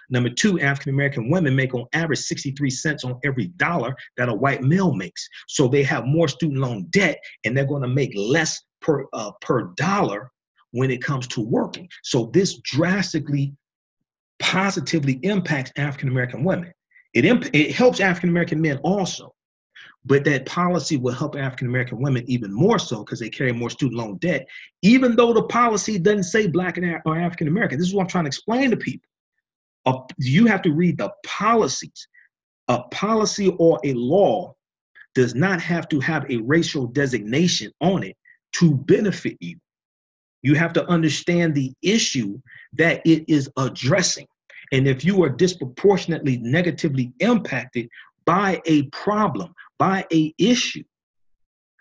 Number 2, African-American women make on average 63 cents on every dollar that a white male makes. So they have more student loan debt and they're going to make less per dollar when it comes to working. So this drastically, positively impacts African-American women. It helps African-American men also, but that policy will help African-American women even more so because they carry more student loan debt, even though the policy doesn't say Black or African-American. This is what I'm trying to explain to people. You have to read the policies. A policy or a law does not have to have a racial designation on it to benefit you. You have to understand the issue that it is addressing. And if you are disproportionately negatively impacted by a problem, by a issue,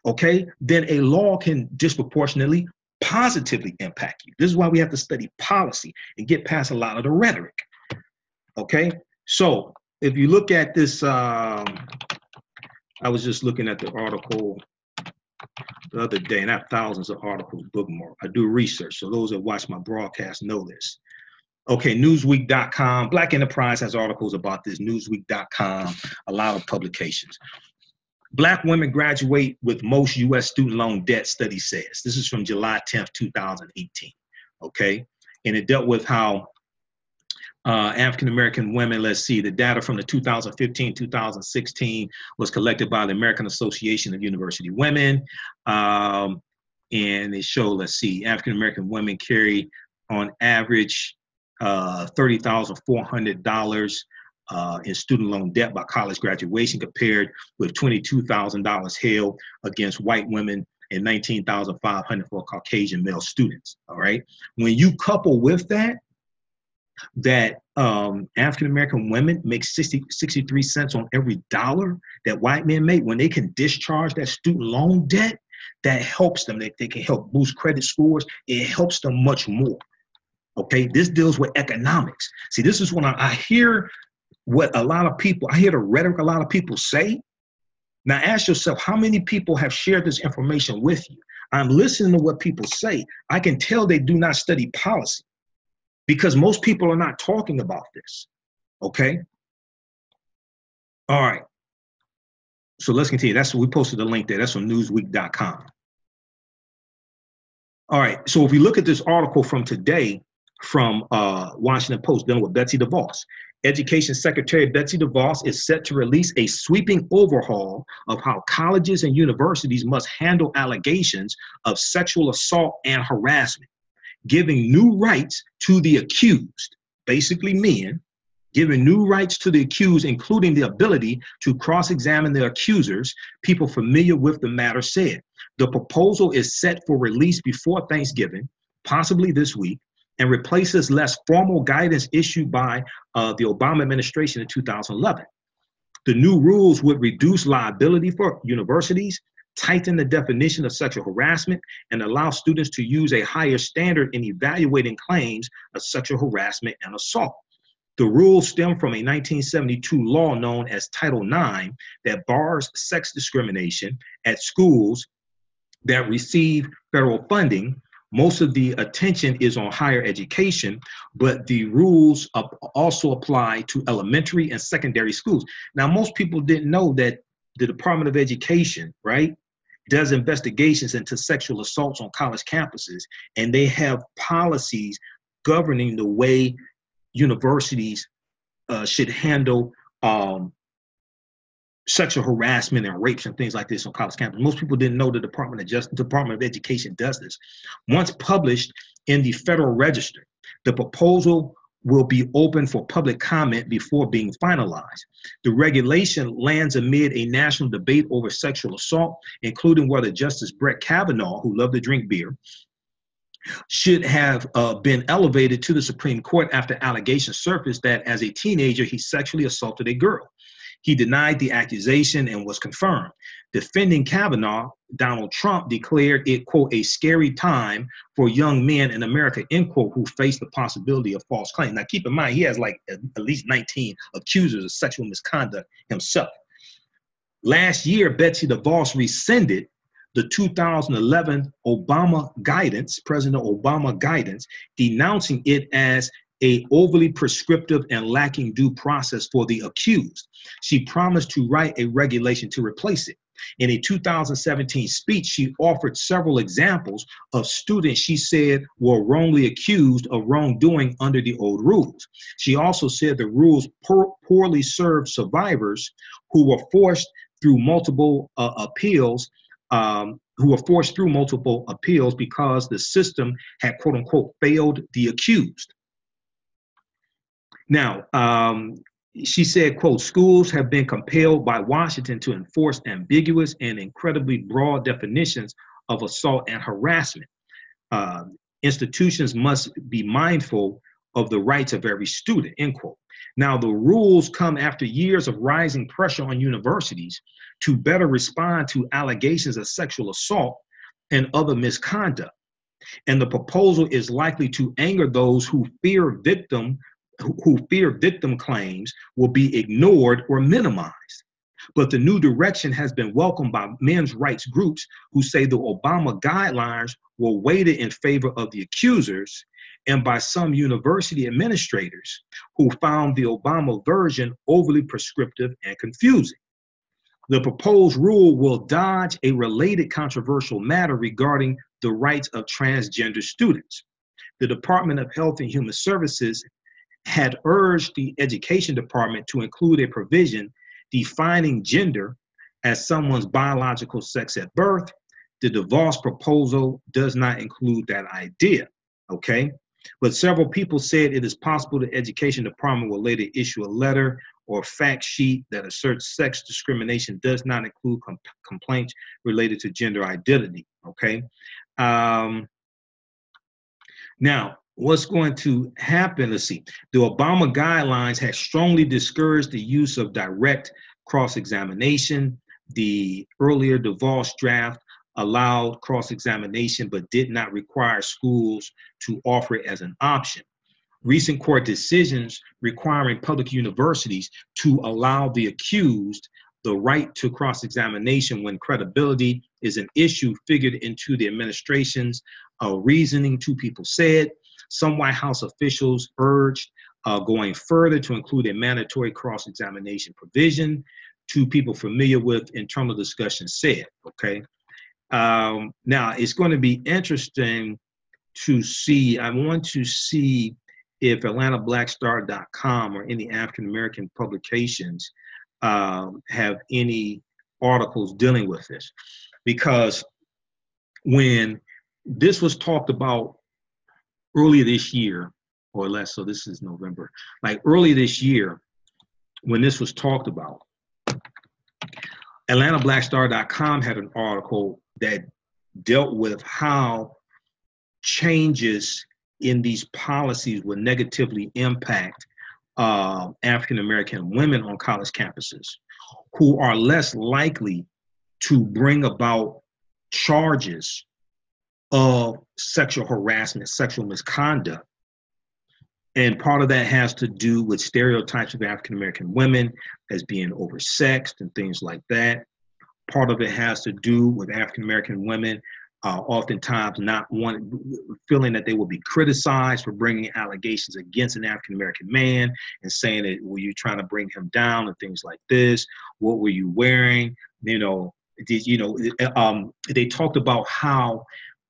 okay, then a law can disproportionately positively impact you. This is why we have to study policy and get past a lot of the rhetoric. Okay, so if you look at this, I was just looking at the article the other day, and I have thousands of articles bookmarked. I do research, so those that watch my broadcast know this. Okay, Newsweek.com, Black Enterprise has articles about this, Newsweek.com, a lot of publications. Black women graduate with most U.S. student loan debt, study says. This is from July 10th, 2018, okay? And it dealt with how African-American women, let's see, the data from the 2015-2016 was collected by the American Association of University Women. And they show, let's see, African-American women carry on average $30,400 in student loan debt by college graduation, compared with $22,000 held against white women and $19,500 for Caucasian male students. All right. When you couple with that African-American women make 63 cents on every dollar that white men make, when they can discharge that student loan debt, that helps them. They can help boost credit scores. It helps them much more. Okay. This deals with economics. See, this is when I hear what a lot of people, I hear the rhetoric a lot of people say. Now ask yourself, how many people have shared this information with you? I'm listening to what people say. I can tell they do not study policy, because most people are not talking about this, okay? All right, so let's continue. That's what we posted the link there. That's from newsweek.com. All right, so if we look at this article from today from Washington Post dealing with Betsy DeVos, Education Secretary Betsy DeVos is set to release a sweeping overhaul of how colleges and universities must handle allegations of sexual assault and harassment, giving new rights to the accused, basically men, giving new rights to the accused, including the ability to cross-examine their accusers, people familiar with the matter said. The proposal is set for release before Thanksgiving, possibly this week, and replaces less formal guidance issued by the Obama administration in 2011. The new rules would reduce liability for universities, tighten the definition of sexual harassment, and allow students to use a higher standard in evaluating claims of sexual harassment and assault. The rules stem from a 1972 law known as Title IX that bars sex discrimination at schools that receive federal funding. Most of the attention is on higher education, but the rules also apply to elementary and secondary schools. Now, most people didn't know that the Department of Education, right, does investigations into sexual assaults on college campuses, and they have policies governing the way universities should handle sexual harassment and rapes and things like this on college campus. Most people didn't know the Department of Education does this. Once published in the Federal Register, the proposal will be open for public comment before being finalized. The regulation lands amid a national debate over sexual assault, including whether Justice Brett Kavanaugh, who loved to drink beer, should have been elevated to the Supreme Court after allegations surfaced that as a teenager, he sexually assaulted a girl. He denied the accusation and was confirmed. Defending Kavanaugh, Donald Trump declared it, quote, a scary time for young men in America, end quote, who face the possibility of false claims. Now, keep in mind, he has like at least 19 accusers of sexual misconduct himself. Last year, Betsy DeVos rescinded the 2011 Obama guidance, President Obama guidance, denouncing it as a overly prescriptive and lacking due process for the accused. She promised to write a regulation to replace it. In a 2017 speech, she offered several examples of students she said were wrongly accused of wrongdoing under the old rules. She also said the rules poorly served survivors who were forced through multiple appeals because the system had, quote unquote, failed the accused. Now, she said, quote, schools have been compelled by Washington to enforce ambiguous and incredibly broad definitions of assault and harassment. Institutions must be mindful of the rights of every student, end quote. Now, the rules come after years of rising pressure on universities to better respond to allegations of sexual assault and other misconduct. And the proposal is likely to anger those who fear victim claims will be ignored or minimized. But the new direction has been welcomed by men's rights groups who say the Obama guidelines were weighted in favor of the accusers, and by some university administrators who found the Obama version overly prescriptive and confusing. The proposed rule will dodge a related controversial matter regarding the rights of transgender students. The Department of Health and Human Services had urged the education department to include a provision defining gender as someone's biological sex at birth. The DeVos proposal does not include that idea, okay? But several people said it is possible the education department will later issue a letter or fact sheet that asserts sex discrimination does not include complaints related to gender identity, okay? Now, what's going to happen, let's see. The Obama guidelines have strongly discouraged the use of direct cross-examination. The earlier DeVos draft allowed cross-examination but did not require schools to offer it as an option. Recent court decisions requiring public universities to allow the accused the right to cross-examination when credibility is an issue figured into the administration's reasoning, two people said. Some White House officials urged going further to include a mandatory cross-examination provision. Two people familiar with internal discussions said, okay? Now, it's going to be interesting to see, I want to see if AtlantaBlackStar.com or any African-American publications have any articles dealing with this. Because when this was talked about earlier this year, or less, so this is November, like earlier this year, when this was talked about, AtlantaBlackStar.com had an article that dealt with how changes in these policies would negatively impact African-American women on college campuses, who are less likely to bring about charges of sexual harassment, sexual misconduct. And part of that has to do with stereotypes of African-American women as being oversexed and things like that. Part of it has to do with African-American women oftentimes not feeling that they will be criticized for bringing allegations against an African-American man and saying that, were you trying to bring him down and things like this? What were you wearing? You know, they talked about how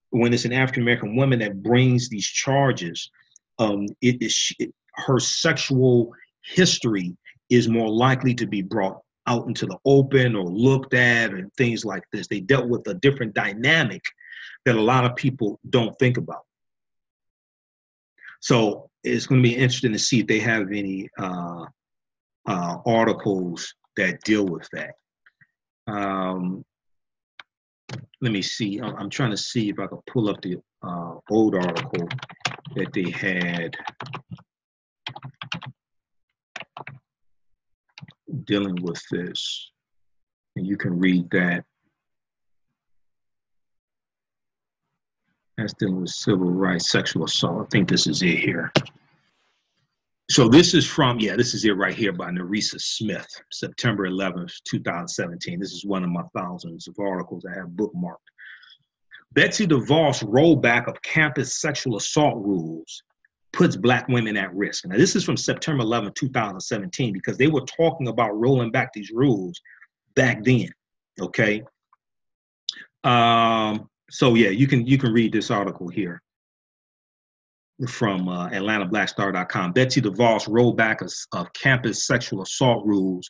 when it's an African-American woman that brings these charges, her sexual history is more likely to be brought out into the open or looked at and things like this. They dealt with a different dynamic that a lot of people don't think about. So it's going to be interesting to see if they have any articles that deal with that. Let me see. I'm trying to see if I can pull up the old article that they had dealing with this, and you can read that. That's dealing with civil rights, sexual assault. I think this is it here. So this is from, yeah, this is it right here by Nerissa Smith, September 11th, 2017. This is one of my thousands of articles I have bookmarked. Betsy DeVos rollback of campus sexual assault rules puts Black women at risk. Now, this is from September 11, 2017, because they were talking about rolling back these rules back then, okay? So yeah, you can read this article here from AtlantaBlackStar.com. Betsy DeVos rollback of campus sexual assault rules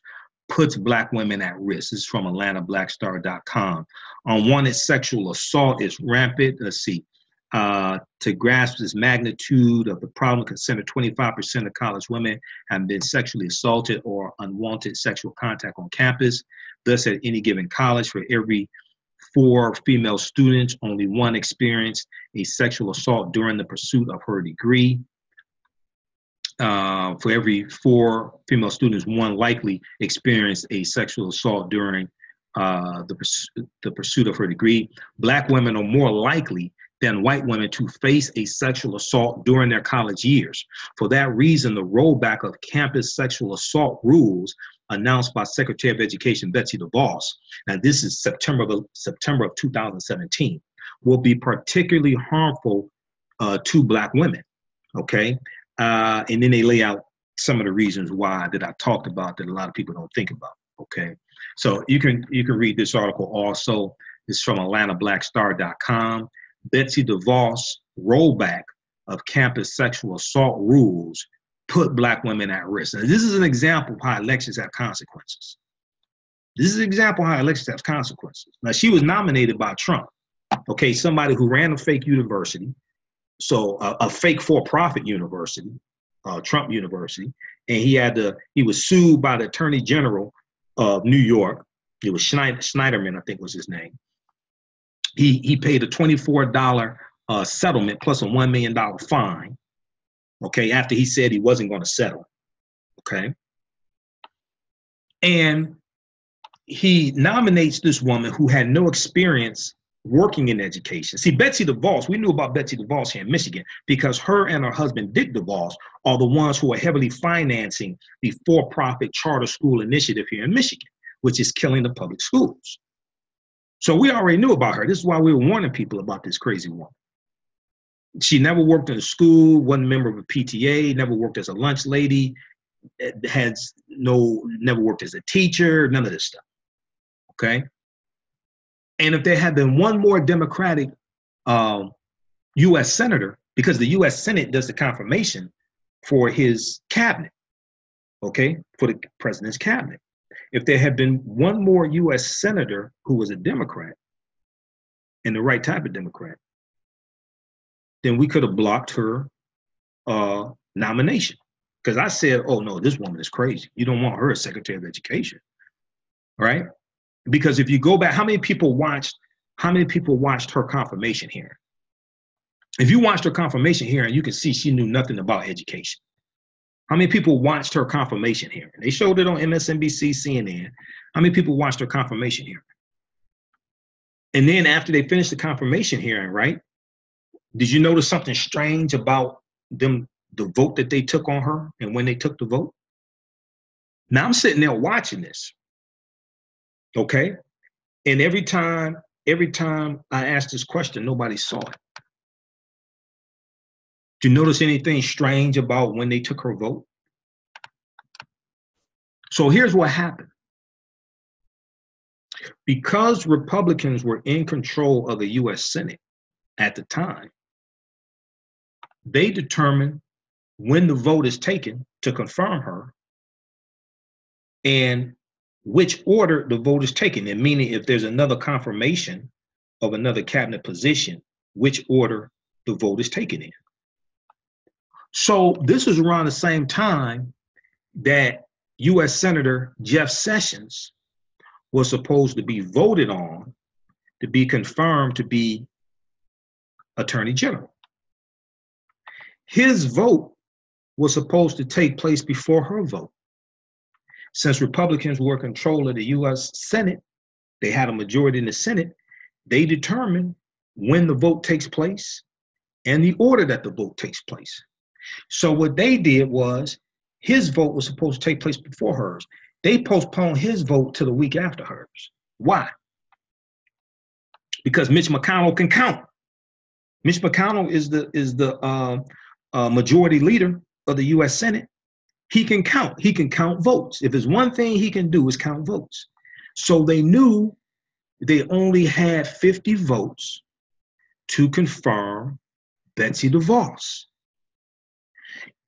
puts Black women at risk. This is from AtlantaBlackStar.com. Unwanted sexual assault is rampant. Let's see. To grasp this magnitude of the problem, consider 25% of college women have been sexually assaulted or unwanted sexual contact on campus. Thus, at any given college, for every 4 female students, only 1 experienced a sexual assault during the pursuit of her degree. For every 4 female students, 1 likely experienced a sexual assault during the pursuit of her degree. Black women are more likely than white women to face a sexual assault during their college years. For that reason, the rollback of campus sexual assault rules announced by Secretary of Education Betsy DeVos, and this is September of 2017, will be particularly harmful to Black women, okay? And then they lay out some of the reasons why that I talked about that a lot of people don't think about, okay? So you can read this article also. It's from AtlantaBlackStar.com. Betsy DeVos rollback of campus sexual assault rules put Black women at risk. And this is an example of how elections have consequences. This is an example of how elections have consequences. Now, she was nominated by Trump, okay, somebody who ran a fake university, so a fake for-profit university, Trump University, and he was sued by the Attorney General of New York. It was Schneiderman, I think was his name. He paid a $24 settlement plus a $1 million fine, okay, after he said he wasn't going to settle, okay? And he nominates this woman who had no experience working in education. See, Betsy DeVos, we knew about Betsy DeVos here in Michigan because her and her husband, Dick DeVos, are the ones who are heavily financing the for-profit charter school initiative here in Michigan, which is killing the public schools. So we already knew about her. This is why we were warning people about this crazy woman. She never worked in a school, wasn't a member of a PTA, never worked as a lunch lady, never worked as a teacher, none of this stuff. Okay. And if there had been one more Democratic U.S. senator, because the U.S. Senate does the confirmation for his cabinet, okay, for the president's cabinet. If there had been one more U.S. senator who was a Democrat, and the right type of Democrat, then we could have blocked her nomination. Because I said, oh no, this woman is crazy. You don't want her as Secretary of Education, right? Because if you go back, how many people watched her confirmation hearing? If you watched her confirmation hearing, you can see she knew nothing about education. How many people watched her confirmation hearing? They showed it on MSNBC, CNN. How many people watched her confirmation hearing? And then after they finished the confirmation hearing, right? Did you notice something strange about them, the vote that they took on her and when they took the vote? Now I'm sitting there watching this. Okay. And every time I asked this question, nobody saw it. Did you notice anything strange about when they took her vote? So here's what happened. Because Republicans were in control of the U.S. Senate at the time, they determined when the vote is taken to confirm her and which order the vote is taken, and meaning if there's another confirmation of another cabinet position, which order the vote is taken in. So this is around the same time that U.S. Senator Jeff Sessions was supposed to be voted on to be confirmed to be Attorney General. His vote was supposed to take place before her vote. Since Republicans were in control of the U.S. Senate, they had a majority in the Senate, they determined when the vote takes place and the order that the vote takes place. So what they did was, his vote was supposed to take place before hers. They postponed his vote to the week after hers. Why? Because Mitch McConnell can count. Mitch McConnell is the majority leader of the U.S. Senate. He can count. He can count votes. If there's one thing he can do is count votes. So they knew they only had 50 votes to confirm Betsy DeVos.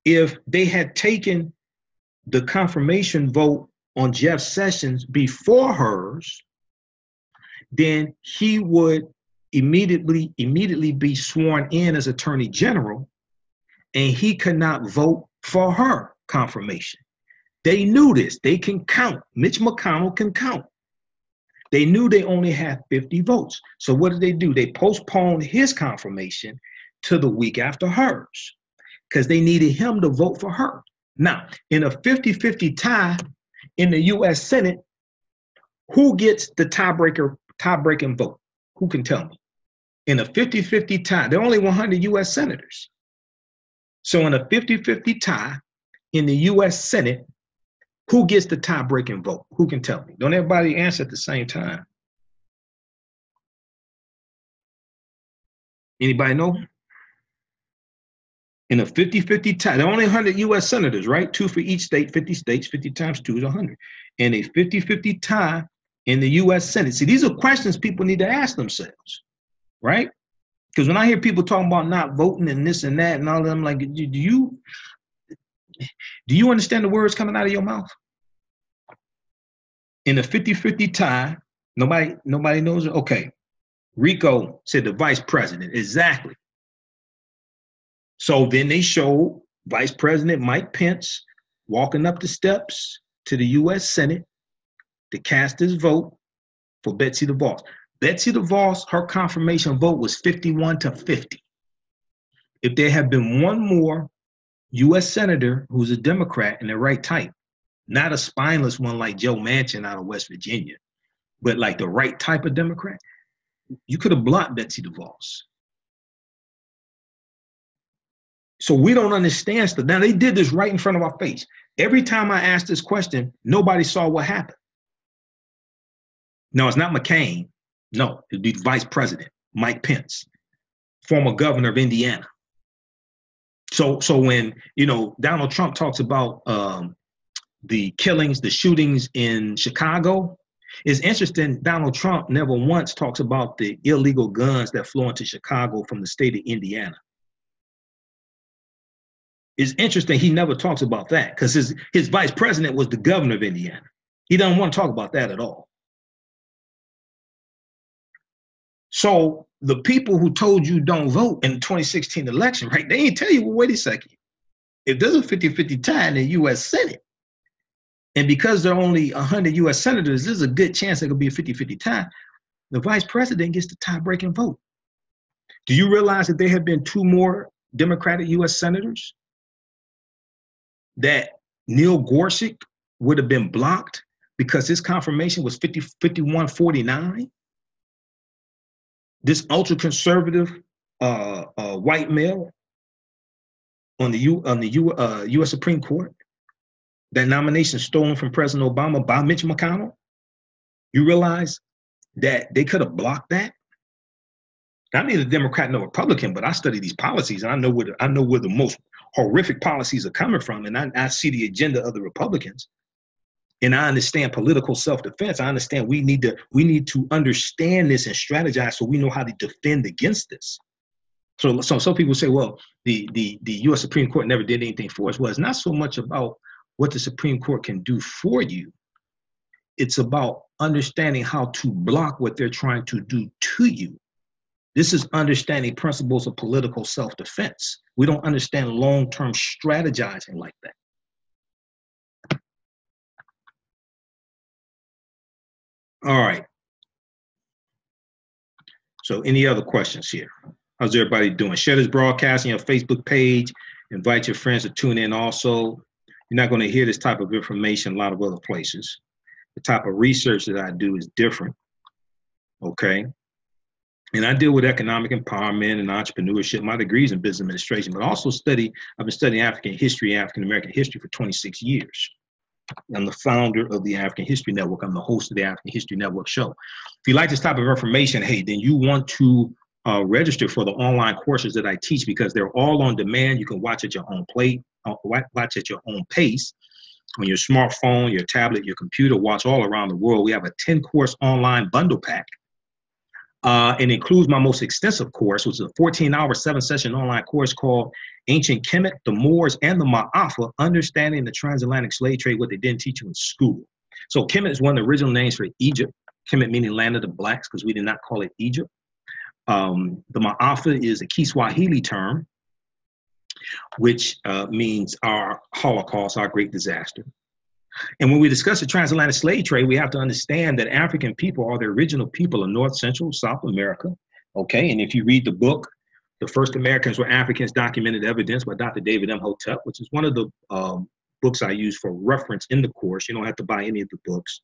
If they had taken the confirmation vote on Jeff Sessions before hers, then he would immediately be sworn in as Attorney General, and he could not vote for her confirmation. They knew this. They can count. Mitch McConnell can count. They knew they only had 50 votes. So what did they do? They postponed his confirmation to the week after hers because they needed him to vote for her. Now, in a 50-50 tie in the U.S. Senate, who gets the tie-breaking vote? Who can tell me? In a 50-50 tie, there are only 100 U.S. senators. So in a 50-50 tie in the U.S. Senate, who gets the tie-breaking vote? Who can tell me? Don't everybody answer at the same time. Anybody know? In a 50-50 tie, there are only 100 U.S. senators, right? 2 for each state, 50 states, 50 times 2 is 100. And a 50-50 tie in the U.S. Senate. See, these are questions people need to ask themselves, right? Because when I hear people talking about not voting and this and that and all that, I'm like, Do you understand the words coming out of your mouth? In a 50-50 tie, nobody knows it. Okay. Rico said the vice president. Exactly. So then they showed Vice President Mike Pence walking up the steps to the U.S. Senate to cast his vote for Betsy DeVos. Betsy DeVos, her confirmation vote was 51-50. If there had been one more U.S. Senator who's a Democrat and the right type, not a spineless one like Joe Manchin out of West Virginia, but like the right type of Democrat, you could have blocked Betsy DeVos. So we don't understand stuff. Now, they did this right in front of our face. Every time I asked this question, nobody saw what happened. No, it's not McCain. No, it'd be Vice President Mike Pence, former governor of Indiana. So when, Donald Trump talks about the killings, the shootings in Chicago, it's interesting, Donald Trump never once talks about the illegal guns that flew into Chicago from the state of Indiana. It's interesting he never talks about that because his vice president was the governor of Indiana. He doesn't want to talk about that at all. So the people who told you don't vote in the 2016 election, right, they ain't tell you, well, wait a second. If there's a 50-50 tie in the U.S. Senate, and because there are only 100 U.S. senators, there's a good chance there could be a 50-50 tie, the vice president gets the tie-breaking vote. Do you realize that there have been 2 more Democratic U.S. senators that Neil Gorsuch would have been blocked because his confirmation was 51-49? This ultra-conservative white male on the U.S. Supreme Court, that nomination stolen from President Obama by Mitch McConnell, you realize that they could have blocked that? I'm neither Democrat nor Republican, but I study these policies and I know where the most horrific policies are coming from, and I see the agenda of the Republicans, and I understand political self-defense. I understand we need to understand this and strategize so we know how to defend against this. So some people say, well, the U.S. Supreme Court never did anything for us. Well, it's not so much about what the Supreme Court can do for you. It's about understanding how to block what they're trying to do to you. This is understanding principles of political self-defense. We don't understand long-term strategizing like that. All right. So any other questions here? How's everybody doing? Share this broadcast on your Facebook page. Invite your friends to tune in also. You're not going to hear this type of information a lot of other places. The type of research that I do is different. Okay. And I deal with economic empowerment and entrepreneurship. My degree is in business administration, but also I've been studying African history, African American history for 26 years. I'm the founder of the African History Network. I'm the host of the African History Network show. If you like this type of information, hey, then you want to register for the online courses that I teach because they're all on demand. You can watch at your own watch at your own pace on your smartphone, your tablet, your computer, watch all around the world. We have a 10-course online bundle pack. It includes my most extensive course, which is a 14-hour, 7-session online course called Ancient Kemet, the Moors, and the Ma'afa, Understanding the Transatlantic Slave Trade, what they didn't teach you in school. So Kemet is one of the original names for Egypt. Kemet meaning land of the blacks, because we did not call it Egypt. The Ma'afa is a Kiswahili term, which means our Holocaust, our great disaster. And when we discuss the transatlantic slave trade, we have to understand that African people are the original people of North, Central, South America. Okay, and if you read the book, The First Americans Were Africans, Documented Evidence by Dr. David Imhotep, which is one of the books I use for reference in the course. You don't have to buy any of the books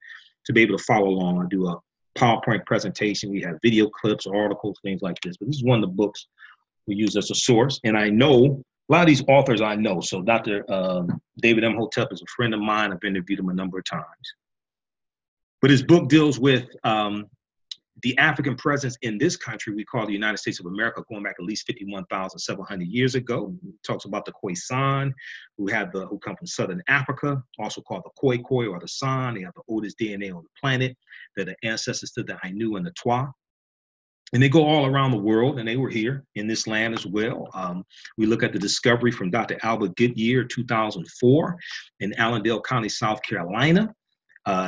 to be able to follow along. I do a PowerPoint presentation. We have video clips, articles, things like this. But this is one of the books we use as a source. And I know a lot of these authors I know. So Dr. David Imhotep is a friend of mine. I've interviewed him a number of times. But his book deals with the African presence in this country we call the United States of America, going back at least 51,700 years ago. He talks about the Khoisan, who come from Southern Africa, also called the Khoikhoi or the San. They have the oldest DNA on the planet. They're the ancestors to the Ainu and the Twa. And they go all around the world, and they were here in this land as well. We look at the discovery from Dr. Albert Goodyear, 2004, in Allendale County, South Carolina.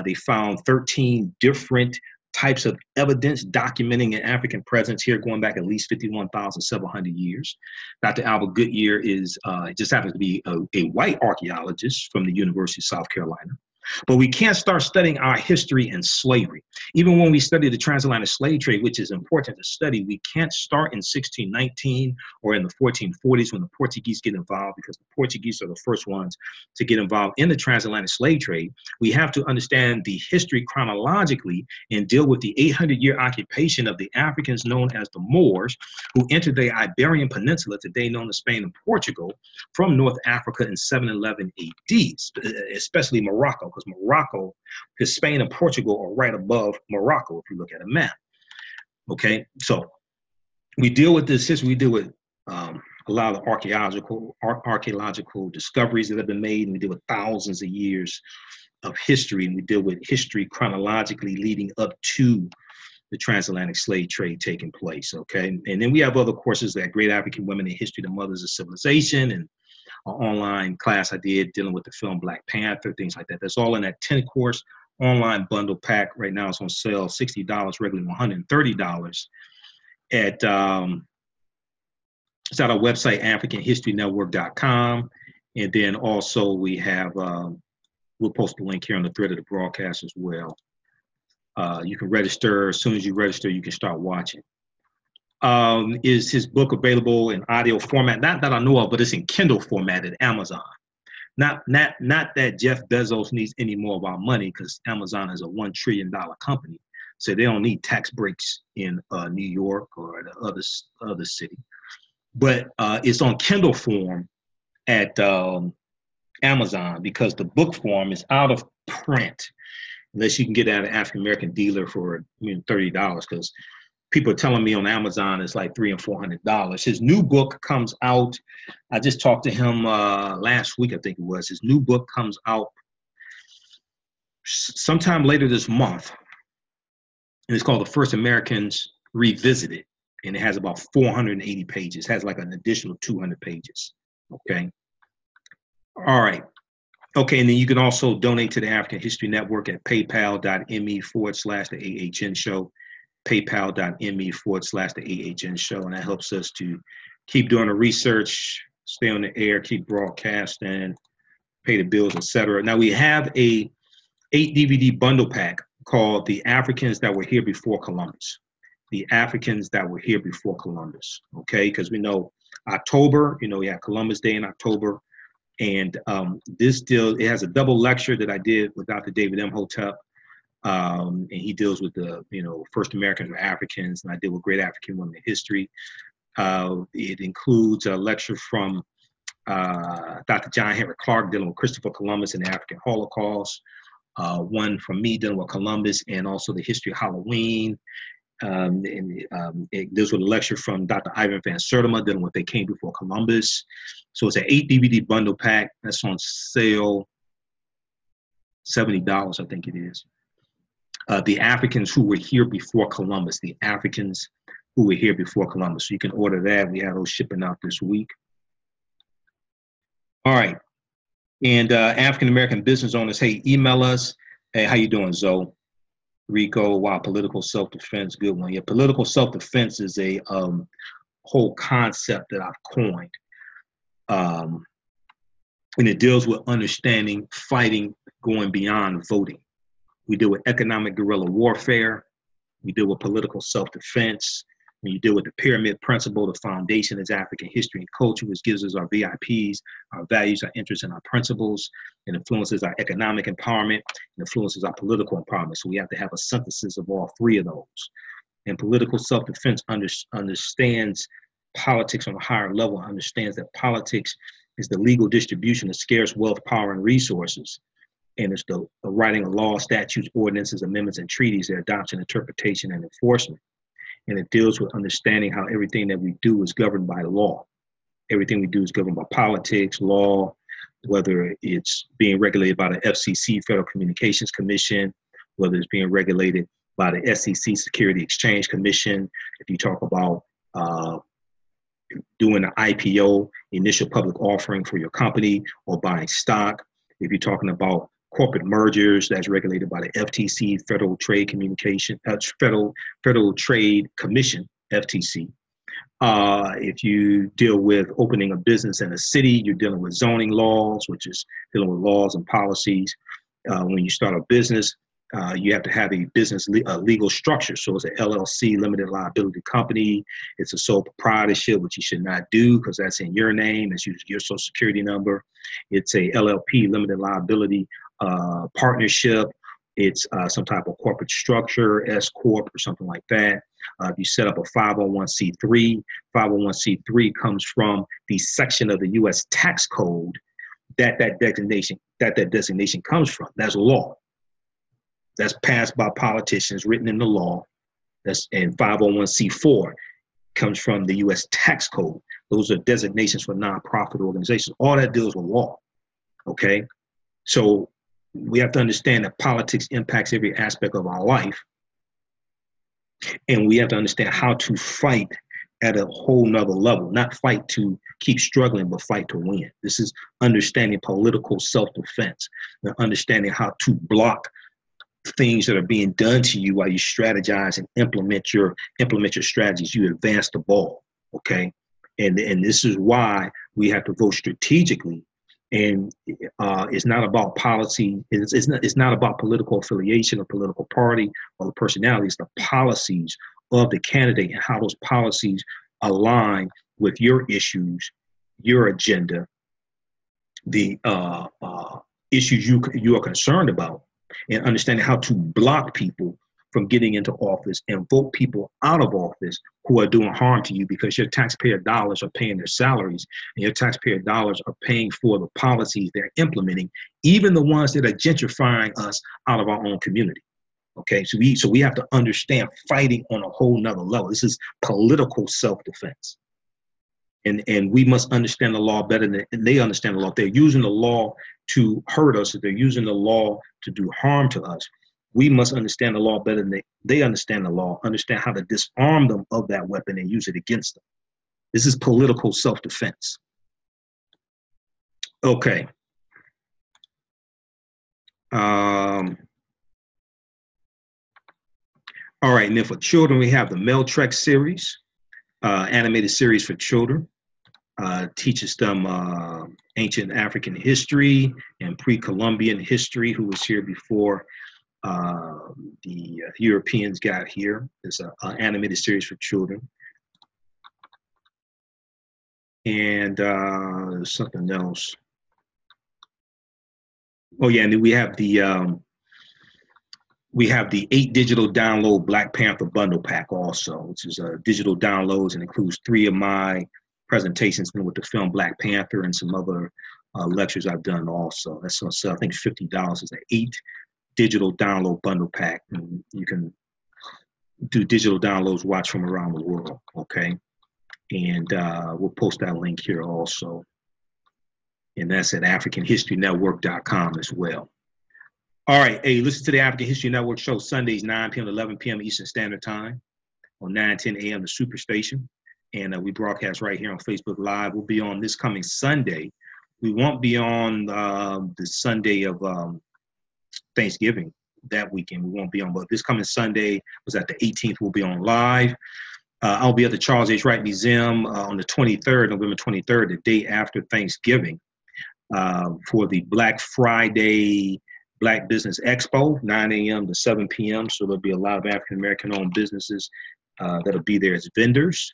They found 13 different types of evidence documenting an African presence here going back at least 51,700 years. Dr. Albert Goodyear just happens to be a white archaeologist from the University of South Carolina. But we can't start studying our history in slavery. Even when we study the transatlantic slave trade, which is important to study, we can't start in 1619 or in the 1440s when the Portuguese get involved, because the Portuguese are the first ones to get involved in the transatlantic slave trade. We have to understand the history chronologically and deal with the 800-year occupation of the Africans known as the Moors, who entered the Iberian Peninsula, today known as Spain and Portugal, from North Africa in 711 AD, especially Morocco. Because Morocco, because Spain and Portugal are right above Morocco if you look at a map. Okay, so we deal with this history. We deal with a lot of archaeological discoveries that have been made, and we deal with thousands of years of history, and we deal with history chronologically leading up to the transatlantic slave trade taking place. Okay, and then we have other courses like Great African Women in History, the Mothers of Civilization, and an online class I did dealing with the film Black Panther, things like that. That's all in that 10-course online bundle pack. Right now it's on sale, $60, regularly $130 at it's at our website, AfricanHistoryNetwork.com. And then also we have, we'll post the link here on the thread of the broadcast as well. You can register. As soon as you register, you can start watching. Is his book available in audio format? Not that I know of, but it's in Kindle format at Amazon. Not that Jeff Bezos needs any more of our money, because Amazon is a $1 trillion company, so they don't need tax breaks in New York or the other city. But it's on Kindle form at Amazon, because the book form is out of print, unless you can get it at an African American dealer for $30, because people are telling me on Amazon it's like $300 and $400. His new book comes out. I just talked to him last week, I think it was. His new book comes out sometime later this month. And it's called The First Americans Revisited. And it has about 480 pages. It has like an additional 200 pages. Okay. All right. Okay. And then you can also donate to the African History Network at paypal.me/the AHN show. paypal.me/the AHN show, and that helps us to keep doing the research, stay on the air, keep broadcasting, pay the bills, etc. Now we have a 8-DVD bundle pack called The Africans That Were Here Before Columbus. The Africans That Were Here Before Columbus, okay? Because we know October, we have Columbus Day in October, and this deal, it has a double lecture that I did with Dr. David Imhotep. And he deals with the, first Americans or Africans, and I deal with Great African Women in History. It includes a lecture from Dr. John Henrik Clark dealing with Christopher Columbus and the African Holocaust. One from me dealing with Columbus and also the history of Halloween. It deals with a lecture from Dr. Ivan Van Sertima dealing with They Came Before Columbus. So it's an 8-DVD bundle pack that's on sale, $70, I think it is. The Africans Who Were Here Before Columbus, the Africans Who Were Here Before Columbus. So you can order that. We have those shipping out this week. All right. And African American business owners, hey, email us. Hey, how you doing, Zoe? Rico, wow, political self-defense, good one. Yeah, political self-defense is a whole concept that I've coined. And it deals with understanding, fighting, going beyond voting. We deal with economic guerrilla warfare. We deal with political self-defense. When you deal with the pyramid principle, the foundation is African history and culture, which gives us our VIPs, our values, our interests, and our principles. It influences our economic empowerment, and influences our political empowerment. So we have to have a synthesis of all three of those. And political self-defense understands politics on a higher level, understands that politics is the legal distribution of scarce wealth, power, and resources. And it's the writing of laws, statutes, ordinances, amendments, and treaties, their adoption, interpretation, and enforcement. And it deals with understanding how everything that we do is governed by law. Everything we do is governed by politics, law, whether it's being regulated by the FCC, Federal Communications Commission, whether it's being regulated by the SEC Security Exchange Commission. If you talk about doing an IPO, initial public offering for your company, or buying stock. If you're talking about corporate mergers, that's regulated by the FTC, Federal Trade Commission, FTC. If you deal with opening a business in a city, you're dealing with zoning laws, which is dealing with laws and policies. When you start a business, you have to have a business legal structure. So it's an LLC, limited liability company. It's a sole proprietorship, which you should not do because that's in your name. It's your social security number. It's a LLP, limited liability partnership. It's some type of corporate structure, S Corp or something like that. If you set up a 501c3, 501c3 comes from the section of the U.S. tax code that designation comes from. That's law. That's passed by politicians, written in the law. And 501c4 comes from the U.S. tax code. Those are designations for nonprofit organizations. All that deals with law, okay? So we have to understand that politics impacts every aspect of our life. And we have to understand how to fight at a whole nother level, not fight to keep struggling, but fight to win. This is understanding political self-defense, and understanding how to block things that are being done to you while you strategize and implement your strategies. You advance the ball, okay? And this is why we have to vote strategically. And it's not about policy. It's not about political affiliation or political party or the personality. It's the policies of the candidate and how those policies align with your issues, your agenda, the issues you are concerned about, and understanding how to block people from getting into office and vote people out of office who are doing harm to you, because your taxpayer dollars are paying their salaries and your taxpayer dollars are paying for the policies they're implementing, even the ones that are gentrifying us out of our own community. Okay, so we have to understand fighting on a whole nother level. This is political self-defense. And we must understand the law better than they understand the law. If they're using the law to hurt us, if they're using the law to do harm to us, we must understand the law better than they understand the law, understand how to disarm them of that weapon and use it against them. This is political self-defense. Okay. All right, and then for children, we have the Mel Trek series, animated series for children. Teaches them ancient African history and pre-Columbian history, who was here before the Europeans got here. It's an animated series for children. And there's something else. Oh yeah, and then we have the 8 digital download Black Panther bundle pack also, which is digital downloads and includes 3 of my presentations with the film Black Panther and some other lectures I've done also. That's on sale. I think $50 is an 8 digital download bundle pack. And you can do digital downloads, watch from around the world, okay? And we'll post that link here also. And that's at AfricanHistoryNetwork.com as well. All right, hey, listen to the African History Network show Sundays, 9 p.m. to 11 p.m. Eastern Standard Time on 9:10 a.m. the Superstation. And we broadcast right here on Facebook Live. We'll be on this coming Sunday. We won't be on the Sunday of Thanksgiving that weekend. We won't be on, but this coming Sunday was at the 18th. We'll be on live. I'll be at the Charles H. Wright Museum on the 23rd, November 23rd, the day after Thanksgiving, for the Black Friday Black Business Expo, 9 a.m. to 7 p.m. So there'll be a lot of African-American owned businesses that'll be there as vendors.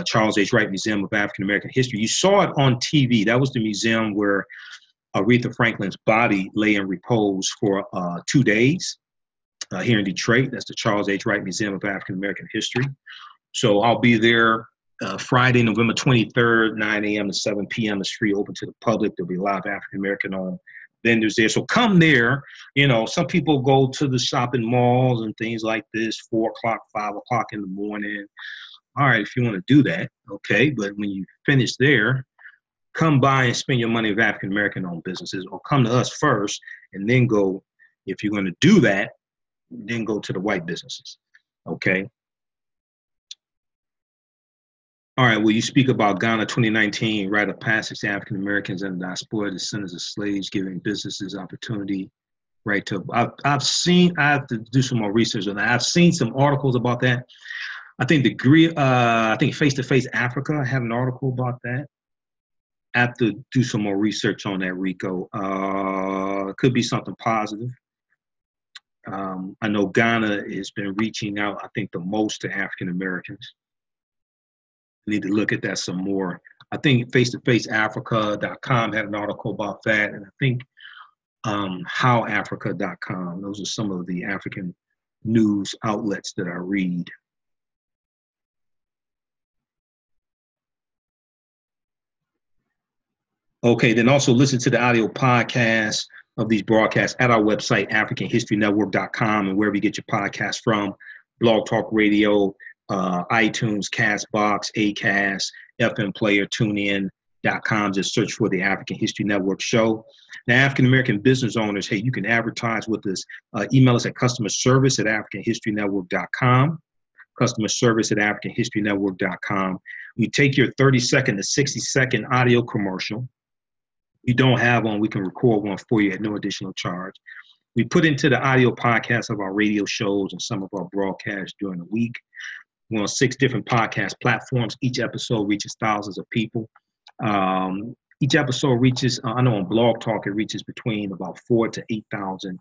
Charles H. Wright Museum of African American History. You saw it on TV. That was the museum where Aretha Franklin's body lay in repose for 2 days here in Detroit. That's the Charles H. Wright Museum of African American History. So I'll be there Friday, November 23rd, 9 a.m. to 7 p.m. It's free, open to the public. There'll be a lot of African American owned vendors there. So come there. You know, some people go to the shopping malls and things like this, 4 o'clock, 5 o'clock in the morning. All right, if you want to do that, okay. But when you finish there, come by and spend your money with African-American owned businesses, or come to us first and then go. If you're going to do that, Didn't go to the white businesses. Okay. All right, well, you speak about Ghana 2019, rite of passage to African Americans and diaspora, descendants of slaves, giving businesses opportunity, right to. I have to do some more research on that. I've seen some articles about that. I think I think Face to Face Africa had an article about that. I have to do some more research on that, Rico. It could be something positive. I know Ghana has been reaching out, I think, the most to African Americans. Need to look at that some more. I think face-to-faceafrica.com had an article about that, and I think howafrica.com. Those are some of the African news outlets that I read. Okay, then also listen to the audio podcast of these broadcasts at our website, AfricanHistoryNetwork.com, and wherever you get your podcast from, Blog Talk Radio, iTunes, Castbox, Acast, FM Player, TuneIn.com. Just search for the African History Network show. Now, African American business owners, hey, you can advertise with us. Email us at customerservice@AfricanHistoryNetwork.com. Customerservice@AfricanHistoryNetwork.com. We take your 30-second to 60-second audio commercial. You don't have one, we can record one for you at no additional charge. We put into the audio podcast of our radio shows and some of our broadcasts during the week. We're on 6 different podcast platforms. Each episode reaches thousands of people. Each episode reaches, I know on Blog Talk, it reaches between about 4,000 to 8,000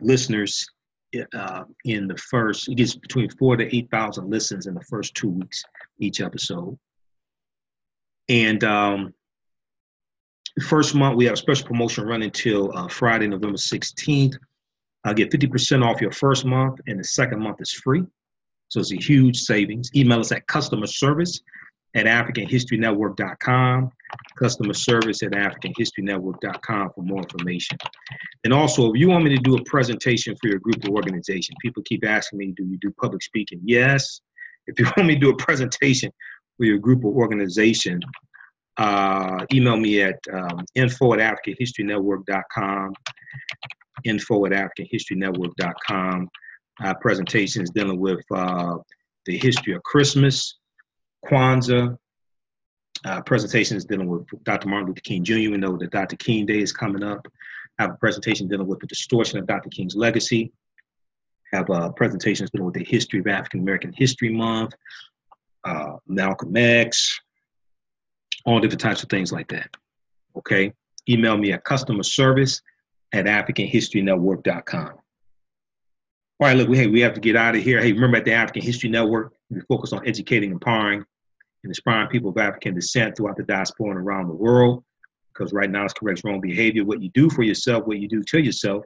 listeners in the first, it gets between 4,000 to 8,000 listens in the first 2 weeks, each episode. And first month, we have a special promotion running until Friday, November 16th. I'll get 50% off your first month, and the second month is free. So it's a huge savings. Email us at customerservice@AfricanHistoryNetwork.com, customerservice@AfricanHistoryNetwork.com for more information. And also, if you want me to do a presentation for your group or organization, people keep asking me, do you do public speaking? Yes. If you want me to do a presentation for your group or organization, email me at info@AfricanHistoryNetwork.com, info@AfricanHistoryNetwork.com. Presentations dealing with the history of Christmas, Kwanzaa, presentations dealing with Dr. Martin Luther King Jr. We know that Dr. King Day is coming up. Have a presentation dealing with the distortion of Dr. King's legacy. Have presentations dealing with the history of African American History Month, Malcolm X, all different types of things like that. Okay, email me at customerservice@AfricanHistoryNetwork.com. All right, look, we have to get out of here. Hey, remember at the African History Network, we focus on educating, empowering, and inspiring people of African descent throughout the diaspora and around the world. Because right now it's correct wrong behavior. What you do for yourself, what you do to yourself,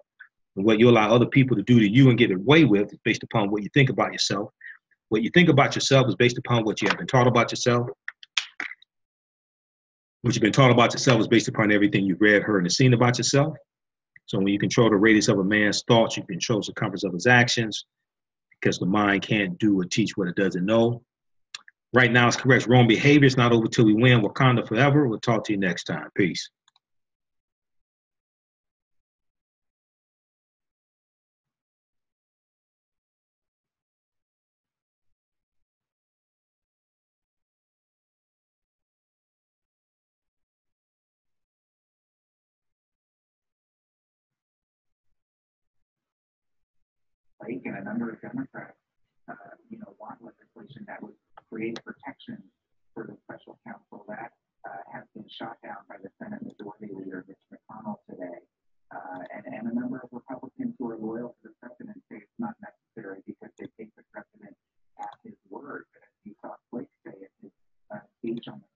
and what you allow other people to do to you and get away with is based upon what you think about yourself. What you think about yourself is based upon what you have been taught about yourself. What you've been taught about yourself is based upon everything you've read, heard, and seen about yourself. So when you control the radius of a man's thoughts, you control the circumference of his actions, because the mind can't do or teach what it doesn't know. Right now, it's correct wrong behavior. It's not over till we win. Wakanda forever. We'll talk to you next time. Peace. Lake and a number of Democrats, want legislation that would create protection for the special counsel. That has been shot down by the Senate Majority Leader Mitch McConnell today. And a number of Republicans who are loyal to the president say it's not necessary because they take the president at his word. But as you saw Blake say at his speech on the